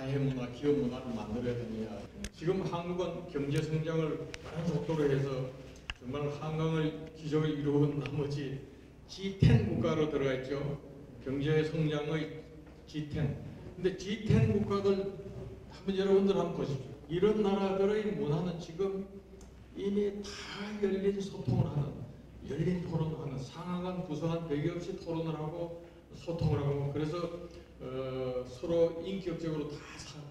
사회문화, 기업문화를 만들어야 되느냐. 지금 한국은 경제 성장을 빠른 속도로 해서 정말 한강을 기적을 이루은 나머지 G10 국가로 들어가 있죠. 경제 성장의 G10. 근데 G10 국가들 여러분들 한번 보십시오. 이런 나라들의 문화는 지금 이미 다 열린 소통을 하는, 열린 토론을 하는, 상하간 부서간 배경 없이 토론을 하고 소통을 하고, 그래서 서로 인격적으로 다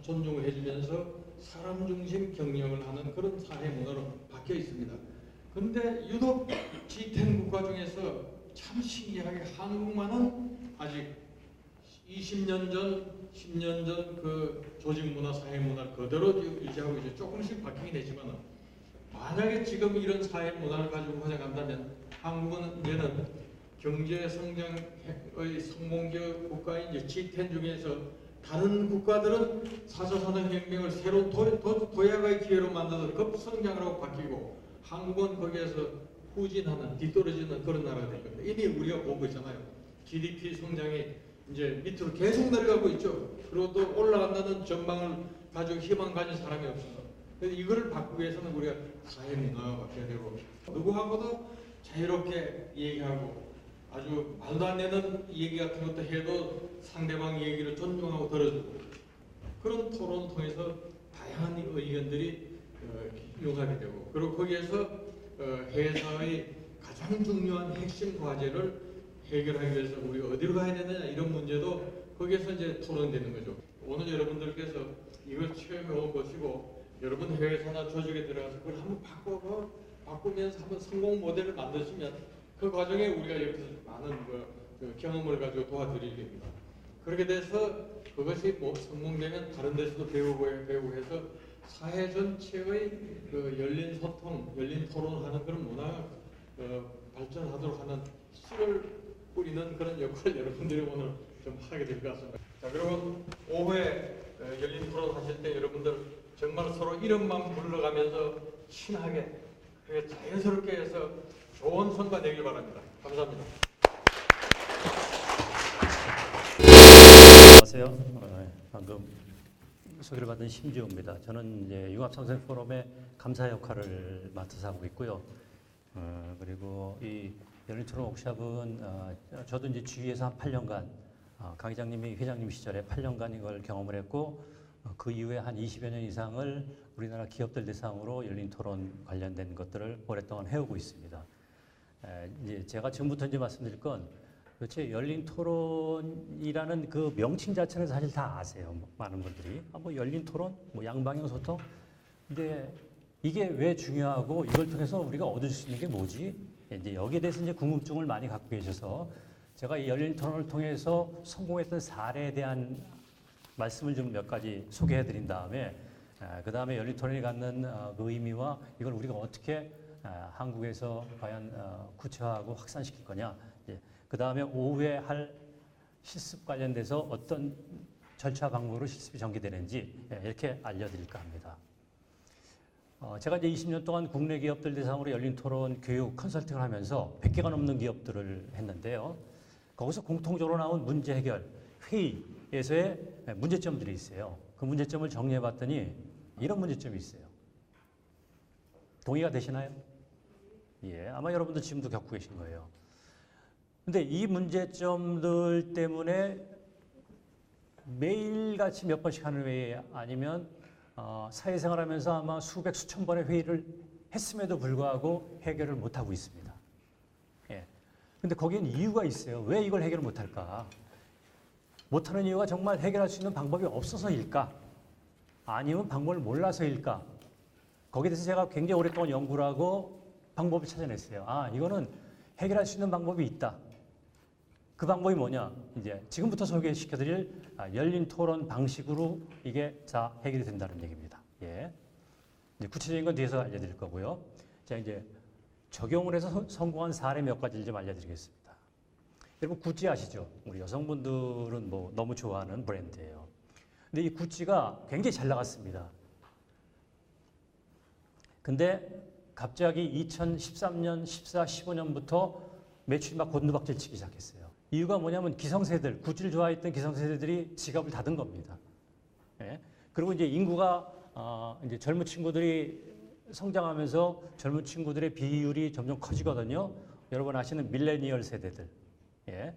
존중을 해주면서 사람 중심 경영을 하는 그런 사회 문화로 바뀌어 있습니다. 그런데 유독 G10 국가 중에서 참 신기하게 한국만은 아직 20년 전, 10년 전 그 조직 문화, 사회 문화를 그대로 유지하고 이제 조금씩 바뀌긴 했지만, 만약에 지금 이런 사회 문화를 가지고 가져간다면 한국은 이제는 경제 성장의 성공적 국가인 이제 G10 중에서 다른 국가들은 4차 산업혁명을 새로운 도약의 기회로 만들어서 급성장을 하고 바뀌고, 한국은 거기에서 후진하는, 뒤떨어지는 그런 나라가 될 겁니다. 이미 우리가 보고 있잖아요. GDP 성장이 이제 밑으로 계속 내려가고 있죠. 그리고 또 올라간다는 전망을 가지고 희망 가진 사람이 없어서. 그래서 이거를 바꾸기 위해서는 우리가 사회 문화가 바뀌어야 되고, 누구하고도 자유롭게 얘기하고, 아주 말도 안 되는 얘기 같은 것도 해도 상대방 얘기를 존중하고 들어주고, 그런 토론을 통해서 다양한 의견들이 융합이 되고, 그리고 거기에서 회사의 가장 중요한 핵심 과제를 해결하기 위해서 우리가 어디로 가야 되느냐, 이런 문제도 거기에서 이제 토론되는 거죠. 오늘 여러분들께서 이걸 체험해 보시고 여러분 회사나 조직에 들어가서 그걸 한번 바꾸면서 한번 성공 모델을 만드시면 그 과정에 우리가 여기서 많은 그 경험을 가지고 도와드리겠습니다. 그렇게 돼서 그것이 뭐 성공되면 다른 데서도 배우고 해서 사회 전체의 그 열린 소통, 열린 토론하는 그런 문화가 발전하도록 하는 씨를 뿌리는 그런 역할을 여러분들이 오늘 좀 하게 될 것 같습니다. 자, 그리고 오후에 열린 토론 하실 때 여러분들 정말 서로 이름만 불러가면서 친하게, 자연스럽게 해서 좋은 성과 내길 바랍니다. 감사합니다. 안녕하세요. 방금 소개를 받은 심지호입니다. 저는 이제 융합상생 포럼의 감사 역할을 맡아서 하고 있고요. 그리고 이 열린 토론 워크숍은 저도 이제 주위에서 한 8년간 강 회장님이 회장님 시절에 8년간 이걸 경험을 했고, 그 이후에 한 20여 년 이상을 우리나라 기업들 대상으로 열린 토론 관련된 것들을 오랫동안 해오고 있습니다. 이제 제가 지금부터 이제 말씀드릴 건 도대체 열린 토론이라는 그 명칭 자체는 사실 다 아세요. 많은 분들이. 뭐 열린 토론, 뭐 양방향 소통. 근데 이게 왜 중요하고 이걸 통해서 우리가 얻을 수 있는 게 뭐지? 이제 여기에 대해서 이제 궁금증을 많이 갖고 계셔서 제가 이 열린 토론을 통해서 성공했던 사례에 대한 말씀을 좀 몇 가지 소개해 드린 다음에 그 다음에 열린 토론이 갖는 그 의미와 이걸 우리가 어떻게 한국에서 과연 구체화하고 확산시킬 거냐. 그 다음에 오후에 할 실습 관련돼서 어떤 절차 방법으로 실습이 전개되는지 이렇게 알려드릴까 합니다. 제가 이제 20년 동안 국내 기업들 대상으로 열린 토론 교육 컨설팅을 하면서 100개가 넘는 기업들을 했는데요. 거기서 공통적으로 나온 문제 해결, 회의에서의 문제점들이 있어요. 그 문제점을 정리해 봤더니 이런 문제점이 있어요. 동의가 되시나요? 예, 아마 여러분도 지금도 겪고 계신 거예요. 근데 이 문제점들 때문에 매일같이 몇 번씩 하는 회의 아니면 사회생활하면서 아마 수백 수천 번의 회의를 했음에도 불구하고 해결을 못하고 있습니다. 예. 근데 거기엔 이유가 있어요. 왜 이걸 해결을 못할까? 못하는 이유가 정말 해결할 수 있는 방법이 없어서일까? 아니면 방법을 몰라서일까? 거기에 대해서 제가 굉장히 오랫동안 연구를 하고 방법을 찾아냈어요. 이거는 해결할 수 있는 방법이 있다. 그 방법이 뭐냐? 이제 지금부터 소개시켜드릴 열린 토론 방식으로 이게 다 해결이 된다는 얘기입니다. 예. 이제 구체적인 건 뒤에서 알려드릴 거고요. 자, 이제 적용을 해서 성공한 사례 몇 가지를 좀 알려드리겠습니다. 여러분 구찌 아시죠? 우리 여성분들은 뭐 너무 좋아하는 브랜드예요. 근데 이 구찌가 굉장히 잘 나갔습니다. 근데 갑자기 2013년, 14, 15년부터 매출이 막 곤두박질 치기 시작했어요. 이유가 뭐냐면 기성세대들, 구찌를 좋아했던 기성세대들이 지갑을 닫은 겁니다. 예. 그리고 이제 인구가 이제 젊은 친구들이 성장하면서 젊은 친구들의 비율이 점점 커지거든요. 여러분 아시는 밀레니얼 세대들. 예.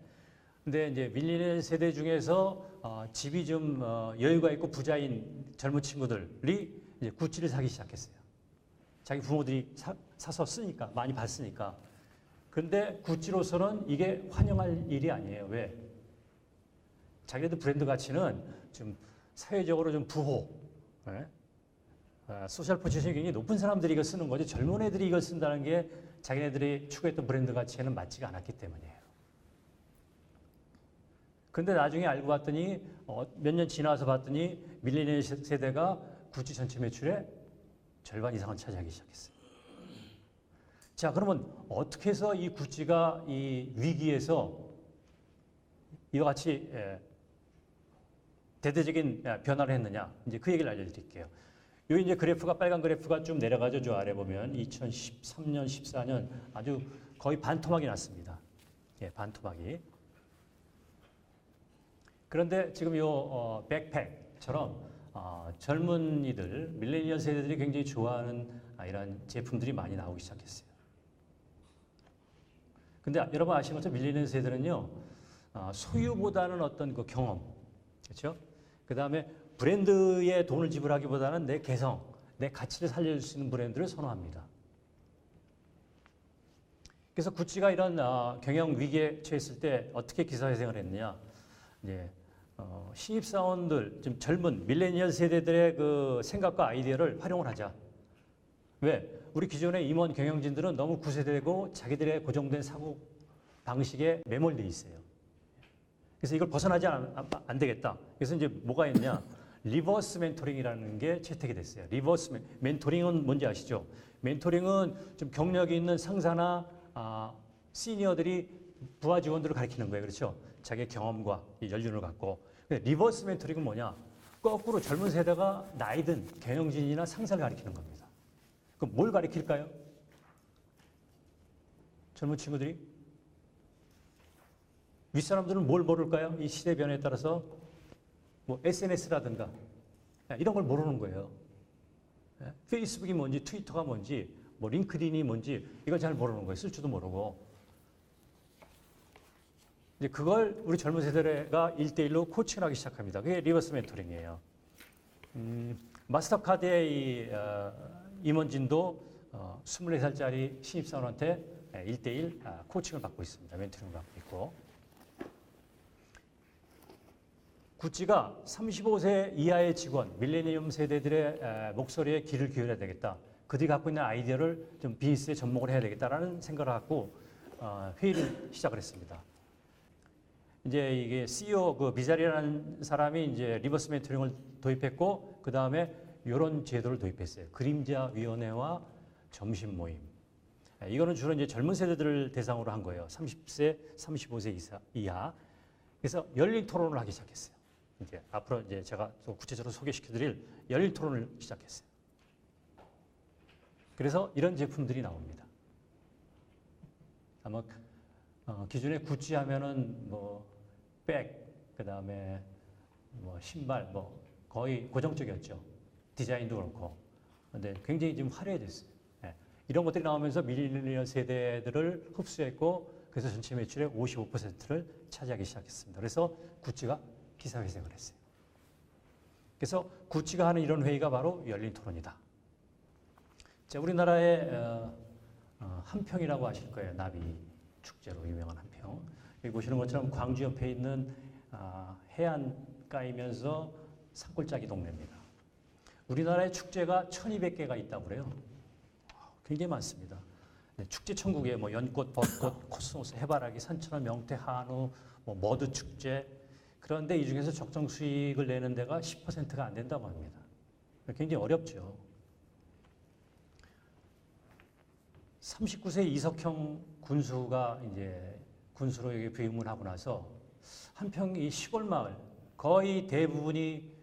근데 이제 밀레니얼 세대 중에서 집이 좀 여유가 있고 부자인 젊은 친구들이 이제 구찌를 사기 시작했어요. 자기 부모들이 사서 쓰니까, 많이 봤으니까. 근데 구찌로서는 이게 환영할 일이 아니에요. 왜? 자기네들 브랜드 가치는 좀 사회적으로 좀 부호, 예? 소셜 포지션이 굉장히 높은 사람들이 이걸 쓰는 거지 젊은 애들이 이걸 쓴다는 게 자기네들이 추구했던 브랜드 가치에는 맞지가 않았기 때문이에요. 근데 나중에 알고 봤더니 몇 년 지나서 봤더니 밀레니얼 세대가 구찌 전체 매출의 절반 이상을 차지하기 시작했어요. 자, 그러면 어떻게 해서 이 구찌가 이 위기에서 이와 같이 대대적인 변화를 했느냐? 이제 그 얘기를 알려드릴게요. 여기 이제 그래프가 빨간 그래프가 좀 내려가죠. 저 아래 보면 2013년, 14년 아주 거의 반토막이 났습니다. 예, 반토막이. 그런데 지금 요 백팩처럼 젊은이들, 밀레니얼 세대들이 굉장히 좋아하는 이런 제품들이 많이 나오기 시작했어요. 근데 여러분 아시는 것처럼 밀레니얼 세대는요, 소유보다는 어떤 그 경험, 그렇죠? 그 다음에 브랜드에 돈을 지불하기보다는 내 개성, 내 가치를 살려줄 수 있는 브랜드를 선호합니다. 그래서 구찌가 이런 경영 위기에 처했을 때 어떻게 기사회생을 했느냐? 이제 신입사원들, 좀 젊은 밀레니얼 세대들의 그 생각과 아이디어를 활용을 하자. 왜? 우리 기존의 임원 경영진들은 너무 구세대고 자기들의 고정된 사고 방식에 매몰돼 있어요. 그래서 이걸 벗어나지 안 되겠다. 그래서 이제 뭐가 있냐? 리버스 멘토링이라는 게 채택이 됐어요. 리버스 멘토링은 뭔지 아시죠? 멘토링은 좀 경력이 있는 상사나 시니어들이 부하 직원들을 가르치는 거예요. 그렇죠? 자기의 경험과 연륜을 갖고. 리버스 멘토링은 뭐냐? 거꾸로 젊은 세대가 나이든 경영진이나 상사를 가르치는 겁니다. 그럼 뭘 가르칠까요? 젊은 친구들이? 윗사람들은 뭘 모를까요? 이 시대 변화에 따라서 뭐 SNS라든가 이런 걸 모르는 거예요. 페이스북이 뭔지 트위터가 뭔지 뭐 링크드인이 뭔지 이걸 잘 모르는 거예요. 쓸 줄도 모르고. 이제 그걸 우리 젊은 세대가 1대1로 코칭하기 시작합니다. 그게 리버스 멘토링이에요. 마스터카드의 이 임원진도 24살짜리 신입사원한테 1대1 코칭을 받고 있습니다. 멘토링을 받고 있고. 구찌가 35세 이하의 직원, 밀레니엄 세대들의 목소리에 귀를 기울여야 되겠다. 그들이 갖고 있는 아이디어를 좀 비즈니스에 접목을 해야 되겠다라는 생각을 갖고 회의를 시작을 했습니다. 이제 이게 CEO 그 미자리라는 사람이 이제 리버스 멘토링을 도입했고 그 다음에 이런 제도를 도입했어요. 그림자 위원회와 점심 모임. 이거는 주로 이제 젊은 세대들을 대상으로 한 거예요. 30세, 35세 이하. 그래서 열린 토론을 하기 시작했어요. 이제 앞으로 이제 제가 또 구체적으로 소개시켜드릴 열린 토론을 시작했어요. 그래서 이런 제품들이 나옵니다. 아마 기존에 구찌 하면은 뭐 백, 그 다음에 뭐 신발, 뭐 거의 고정적이었죠. 디자인도 그렇고. 근데 굉장히 지금 화려해졌어요. 네. 이런 것들이 나오면서 밀레니얼 세대들을 흡수했고, 그래서 전체 매출의 55%를 차지하기 시작했습니다. 그래서 구찌가 기사회생을 했어요. 그래서 구찌가 하는 이런 회의가 바로 열린 토론이다. 자, 우리나라의 한평이라고 아실 거예요. 나비 축제로 유명한 한평. 여기 보시는 것처럼 광주 옆에 있는 해안가이면서 산골짜기 동네입니다. 우리나라의 축제가 1200개가 있다고 그래요. 굉장히 많습니다. 네, 축제 천국에 뭐 연꽃, 벚꽃, 코스모스, 해바라기, 산천어, 명태, 한우, 뭐 머드 축제. 그런데 이 중에서 적정 수익을 내는 데가 10%가 안 된다고 합니다. 굉장히 어렵죠. 39세 이석형 군수가 이제 군수로 여기 부임을 하고 나서 한평 이 시골 마을 거의 대부분이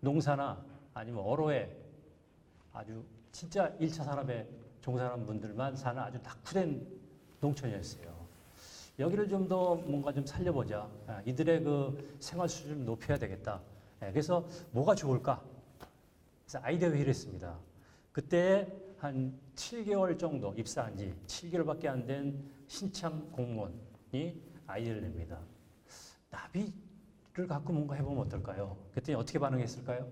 농사나 아니면 어로에 아주 진짜 1차 산업에 종사하는 분들만 사는 아주 낙후된 농촌이었어요. 여기를 좀 더 뭔가 좀 살려보자. 이들의 그 생활 수준을 높여야 되겠다. 그래서 뭐가 좋을까? 그래서 아이디어 회의를 했습니다. 그때 한 7개월 정도 입사한 지 7개월밖에 안 된 신참 공무원이 아이디어를 냅니다. 나비를 갖고 뭔가 해보면 어떨까요? 그랬더니 어떻게 반응했을까요?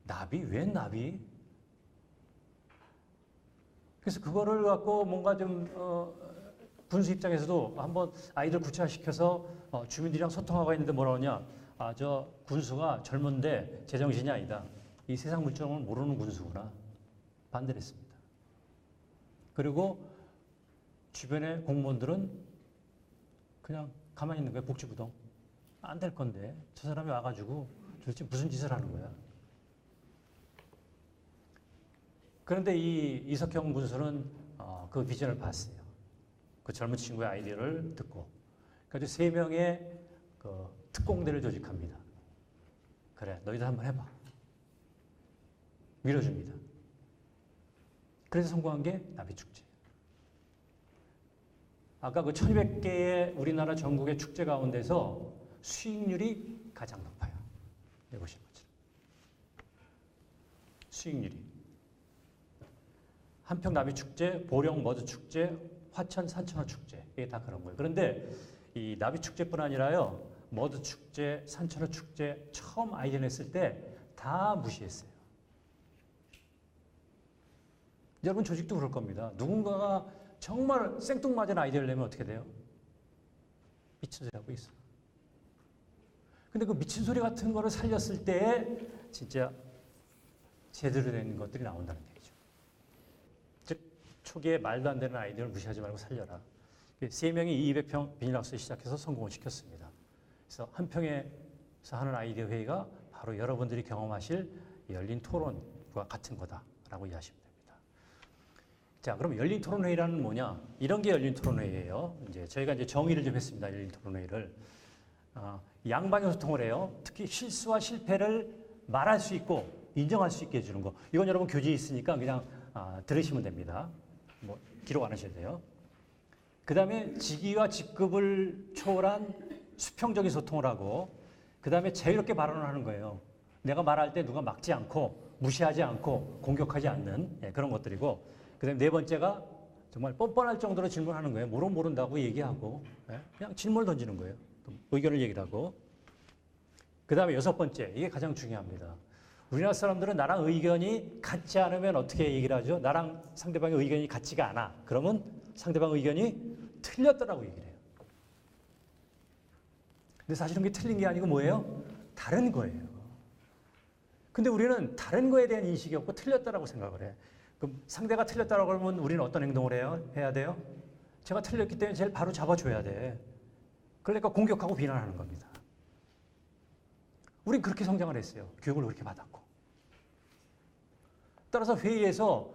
나비? 웬 나비? 그래서 그거를 갖고 뭔가 좀 군수 입장에서도 한번 아이들 구체화시켜서 주민들이랑 소통하고 있는데 뭐라 하냐? 저 군수가 젊은데 제정신이 아니다. 이 세상 물정을 모르는 군수구나. 반대를 했습니다. 그리고 주변의 공무원들은 그냥 가만히 있는 거예요. 복지부동. 안 될 건데 저 사람이 와가지고 도대체 무슨 짓을 하는 거야. 그런데 이 이석형 군수는 그 비전을 봤어요. 그 젊은 친구의 아이디어를 듣고. 그래서 3명의 그 특공대를 조직합니다. 그래, 너희들 한번 해봐. 밀어줍니다. 그래서 성공한 게 나비축제. 아까 그 1200개의 우리나라 전국의 축제 가운데서 수익률이 가장 높아요. 여기 보시는 것처럼. 수익률이. 한평 나비축제, 보령 머드축제, 화천 산천어 축제. 이게 다 그런 거예요. 그런데 이 나비축제뿐 아니라요. 머드축제, 산천어 축제 처음 아이디어 냈을 때 다 무시했어요. 여러분 조직도 그럴 겁니다. 누군가가 정말 생뚱맞은 아이디어를 내면 어떻게 돼요? 미친 소리 하고 있어. 근데 그 미친 소리 같은 거를 살렸을 때 진짜 제대로 된 것들이 나온다는 얘기죠. 즉 초기에 말도 안 되는 아이디어를 무시하지 말고 살려라. 3명이 200평 비닐하우스 시작해서 성공을 시켰습니다. 그래서 한 평에서 하는 아이디어 회의가 바로 여러분들이 경험하실 열린 토론과 같은 거다라고 이해하시면 됩니다. 자, 그럼 열린 토론회의라는 뭐냐? 이런 게 열린 토론회의예요. 저희가 이제 정의를 좀 했습니다. 열린 토론회의를. 양방향 소통을 해요. 특히 실수와 실패를 말할 수 있고 인정할 수 있게 해주는 거. 이건 여러분 교재에 있으니까 그냥 들으시면 됩니다. 뭐 기록 안 하셔도 돼요. 그 다음에 직위와 직급을 초월한 수평적인 소통을 하고, 그 다음에 자유롭게 발언을 하는 거예요. 내가 말할 때 누가 막지 않고 무시하지 않고 공격하지 않는 그런 것들이고, 그 다음에 4번째가 정말 뻔뻔할 정도로 질문하는 거예요. 모른다고 얘기하고 그냥 질문을 던지는 거예요. 의견을 얘기를 하고. 그 다음에 6번째, 이게 가장 중요합니다. 우리나라 사람들은 나랑 의견이 같지 않으면 어떻게 얘기를 하죠? 나랑 상대방의 의견이 같지가 않아. 그러면 상대방 의견이 틀렸다라고 얘기를 해요. 근데 사실은 그게 틀린 게 아니고 뭐예요? 다른 거예요. 근데 우리는 다른 거에 대한 인식이 없고 틀렸다라고 생각을 해. 그럼 상대가 틀렸다라고 하면 우리는 어떤 행동을 해야 돼요? 제가 틀렸기 때문에 제일 바로 잡아줘야 돼. 그러니까 공격하고 비난하는 겁니다. 우린 그렇게 성장을 했어요. 교육을 그렇게 받았고. 따라서 회의에서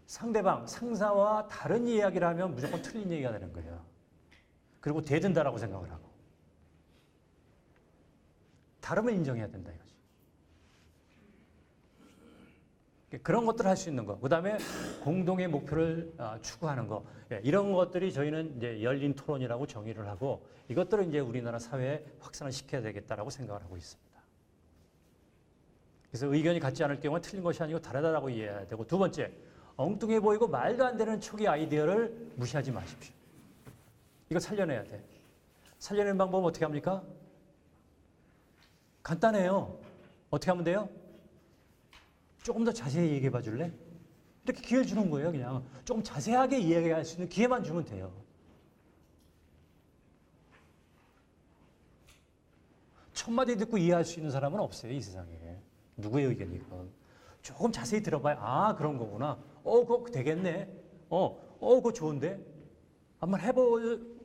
상대방, 상사와 다른 이야기를 하면 무조건 틀린 얘기가 되는 거예요. 그리고 대든다라고 생각을 하고. 다름을 인정해야 된다 이거지. 그런 것들을 할 수 있는 거. 그 다음에 공동의 목표를 추구하는 거. 이런 것들이 저희는 이제 열린 토론이라고 정의를 하고, 이것들을 이제 우리나라 사회에 확산을 시켜야 되겠다라고 생각을 하고 있습니다. 그래서 의견이 같지 않을 경우는 틀린 것이 아니고 다르다라고 이해해야 되고, 2번째, 엉뚱해 보이고 말도 안 되는 초기 아이디어를 무시하지 마십시오. 이거 살려내야 돼. 살려내는 방법은 어떻게 합니까? 간단해요. 어떻게 하면 돼요? 조금 더 자세히 얘기해 봐 줄래? 이렇게 기회를 주는 거예요. 그냥 조금 자세하게 이야기할 수 있는 기회만 주면 돼요. 첫 마디 듣고 이해할 수 있는 사람은 없어요, 이 세상에. 누구의 의견이건. 조금 자세히 들어봐야 그런 거구나. 그거 되겠네. 그거 좋은데. 한번 해볼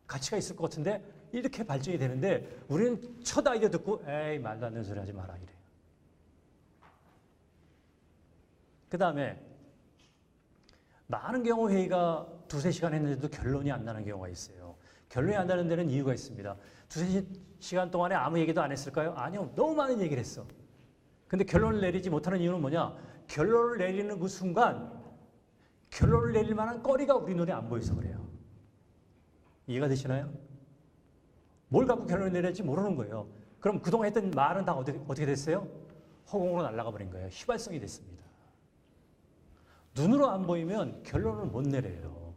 가치가 있을 것 같은데. 이렇게 발전이 되는데 우리는 첫 아이디어 듣고 에이 말도 안 되는 소리 하지 마라 이래요. 그 다음에 많은 경우 회의가 2-3시간 했는데도 결론이 안 나는 경우가 있어요. 결론이 안 나는 데는 이유가 있습니다. 2-3시간 동안에 아무 얘기도 안 했을까요? 아니요. 너무 많은 얘기를 했어. 근데 결론을 내리지 못하는 이유는 뭐냐? 결론을 내리는 그 순간 결론을 내릴 만한 거리가 우리 눈에 안 보여서 그래요. 이해가 되시나요? 뭘 갖고 결론을 내릴지 모르는 거예요. 그럼 그동안 했던 말은 다 어떻게 됐어요? 허공으로 날아가 버린 거예요. 휘발성이 됐습니다. 눈으로 안 보이면 결론을 못 내려요.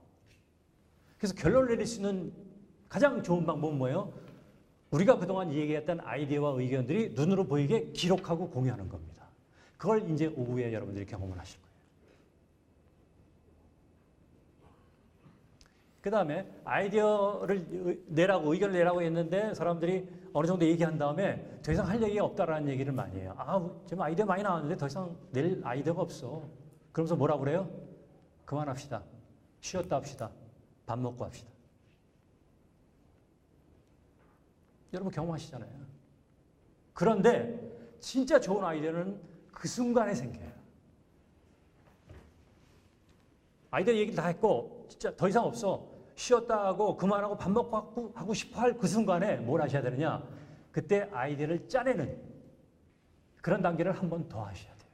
그래서 결론을 내릴 수 있는 가장 좋은 방법은 뭐예요? 우리가 그동안 얘기했던 아이디어와 의견들이 눈으로 보이게 기록하고 공유하는 겁니다. 그걸 이제 오후에 여러분들이 경험을 하실 거예요. 그 다음에 아이디어를 내라고, 의견을 내라고 했는데 사람들이 어느 정도 얘기한 다음에 더 이상 할 얘기가 없다라는 얘기를 많이 해요. 지금 아이디어 많이 나왔는데 더 이상 낼 아이디어가 없어. 그러면서 뭐라 그래요? 그만합시다. 쉬었다 합시다. 밥 먹고 합시다. 여러분 경험하시잖아요. 그런데 진짜 좋은 아이디어는 그 순간에 생겨요. 아이디어 얘기를 다 했고 진짜 더 이상 없어. 쉬었다 하고 그만하고 밥 먹고 하고 싶어 할 그 순간에 뭘 하셔야 되느냐? 그때 아이디어를 짜내는 그런 단계를 한 번 더 하셔야 돼요.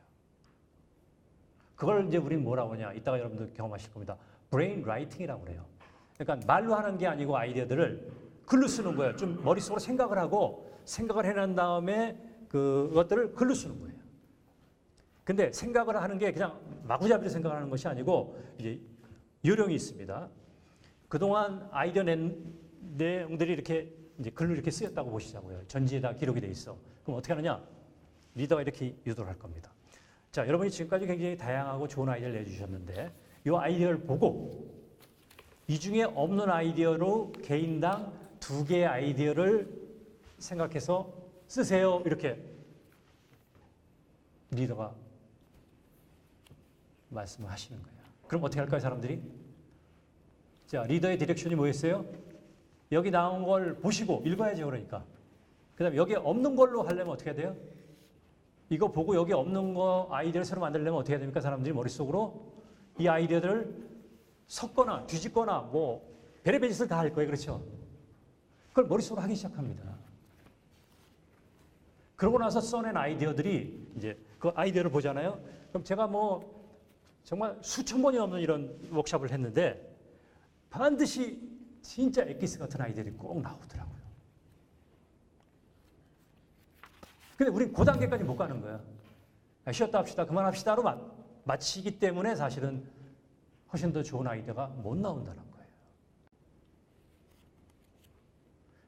그걸 이제 우리는 뭐라고 하냐? 이따가 여러분들 경험하실 겁니다. 브레인 라이팅이라고 그래요. 그러니까 말로 하는 게 아니고 아이디어들을 글로 쓰는 거예요. 좀 머릿속으로 생각을 하고 생각을 해낸 다음에 그것들을 글로 쓰는 거예요. 근데 생각을 하는 게 그냥 마구잡이로 생각을 하는 것이 아니고 이제 요령이 있습니다. 그동안 아이디어 낸 내용들이 이렇게 이제 글로 이렇게 쓰였다고 보시자고요. 전지에다 기록이 돼 있어. 그럼 어떻게 하느냐? 리더가 이렇게 유도를 할 겁니다. 자, 여러분이 지금까지 굉장히 다양하고 좋은 아이디어를 내주셨는데 이 아이디어를 보고 이 중에 없는 아이디어로 개인당 2개의 아이디어를 생각해서 쓰세요. 이렇게 리더가 말씀을 하시는 거예요. 그럼 어떻게 할까요, 사람들이? 자, 리더의 디렉션이 뭐였어요? 여기 나온 걸 보시고 읽어야죠, 그러니까. 그 다음에 여기 없는 걸로 하려면 어떻게 해야 돼요? 이거 보고 여기 없는 거 아이디어를 새로 만들려면 어떻게 해야 됩니까? 사람들이 머릿속으로 이 아이디어들을 섞거나 뒤집거나 뭐 별의별 짓을 다 할 거예요. 그렇죠? 그걸 머릿속으로 하기 시작합니다. 그러고 나서 써낸 아이디어들이 이제 그 아이디어를 보잖아요. 그럼 제가 뭐 정말 수천 번이 넘는 이런 워크숍을 했는데 반드시 진짜 엑기스 같은 아이디어들이 꼭 나오더라고요. 근데 우린 그 단계까지 못 가는 거야. 쉬었다 합시다, 그만합시다로 마치기 때문에 사실은 훨씬 더 좋은 아이디어가 못 나온다는 거예요.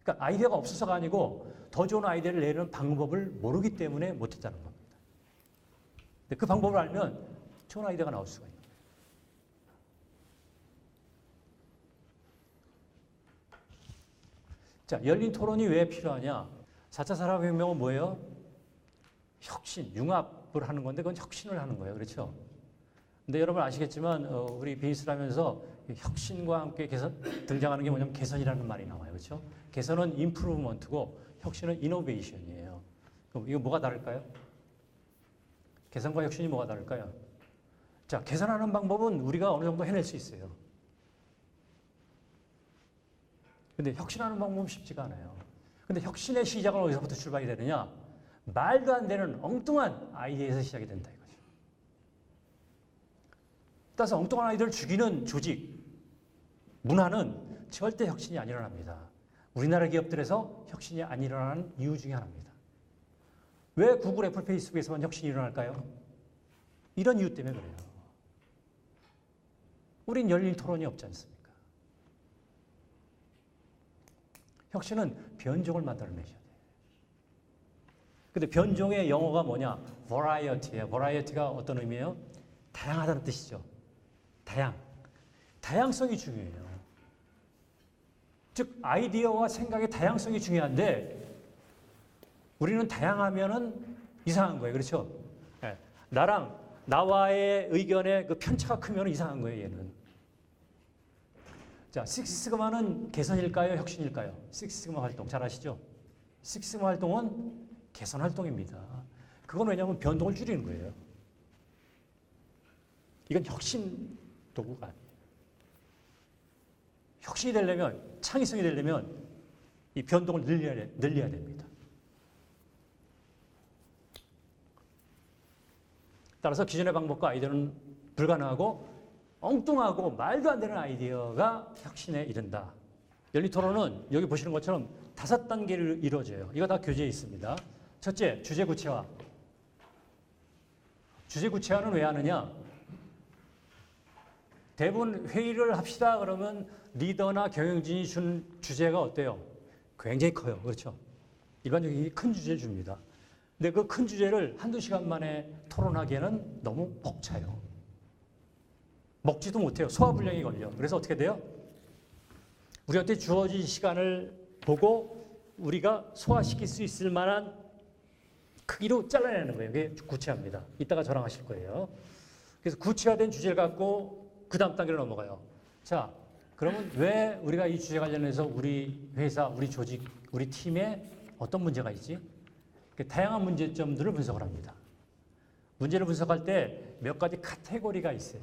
그러니까 아이디어가 없어서가 아니고 더 좋은 아이디어를 내는 방법을 모르기 때문에 못했다는 겁니다. 근데 그 방법을 알면 좋은 아이디어가 나올 수가 있는 거예요. 자, 열린 토론이 왜 필요하냐? 4차 산업혁명은 뭐예요? 혁신, 융합을 하는 건데 그건 혁신을 하는 거예요. 그렇죠? 근데 여러분 아시겠지만 우리 비즈니스를 하면서 혁신과 함께 등장하는 게 뭐냐면 개선이라는 말이 나와요. 그렇죠? 개선은 임프루브먼트고 혁신은 이노베이션이에요. 그럼 이거 뭐가 다를까요? 개선과 혁신이 뭐가 다를까요? 자, 개선하는 방법은 우리가 어느 정도 해낼 수 있어요. 근데 혁신하는 방법은 쉽지가 않아요. 근데 혁신의 시작은 어디서부터 출발이 되느냐? 말도 안 되는 엉뚱한 아이디어에서 시작이 된다 이거죠. 따라서 엉뚱한 아이디어를 죽이는 조직, 문화는 절대 혁신이 안 일어납니다. 우리나라 기업들에서 혁신이 안 일어나는 이유 중에 하나입니다. 왜 구글, 애플, 페이스북에서만 혁신이 일어날까요? 이런 이유 때문에 그래요. 우린 열린 토론이 없지 않습니까? 혁신은 변종을 만들어내셔야 돼요. 근데 변종의 영어가 뭐냐? variety예요. variety가 어떤 의미예요? 다양하다는 뜻이죠. 다양성이 중요해요. 즉 아이디어와 생각의 다양성이 중요한데 우리는 다양하면은 이상한 거예요. 그렇죠? 네. 나와의 의견의 그 편차가 크면 이상한 거예요, 얘는. 자, 식스시그마는 개선일까요? 혁신일까요? 식스시그마 활동 잘 아시죠? 식스시그마 활동은 개선 활동입니다. 그건 왜냐하면 변동을 줄이는 거예요. 이건 혁신 도구가 아니에요. 혁신이 되려면, 창의성이 되려면 이 변동을 늘려야 됩니다. 따라서 기존의 방법과 아이디어는 불가능하고 엉뚱하고 말도 안 되는 아이디어가 혁신에 이른다. 열린 토론은 여기 보시는 것처럼 5단계를 이루어져요. 이거 다 교재에 있습니다. 첫째, 주제 구체화. 주제 구체화는 왜 하느냐? 대부분 회의를 합시다 그러면 리더나 경영진이 준 주제가 어때요? 굉장히 커요. 그렇죠? 일반적인 큰 주제를 줍니다. 근데 그 큰 주제를 한두 시간 만에 토론하기에는 너무 벅차요. 먹지도 못해요. 소화불량이 걸려. 그래서 어떻게 돼요? 우리한테 주어진 시간을 보고 우리가 소화시킬 수 있을 만한 크기로 잘라내는 거예요. 그게 구체화입니다. 이따가 저랑 하실 거예요. 그래서 구체화된 주제를 갖고 그 다음 단계로 넘어가요. 자, 그러면 왜 우리가 이 주제 관련해서 우리 회사, 우리 조직, 우리 팀에 어떤 문제가 있지? 다양한 문제점들을 분석을 합니다. 문제를 분석할 때 몇 가지 카테고리가 있어요.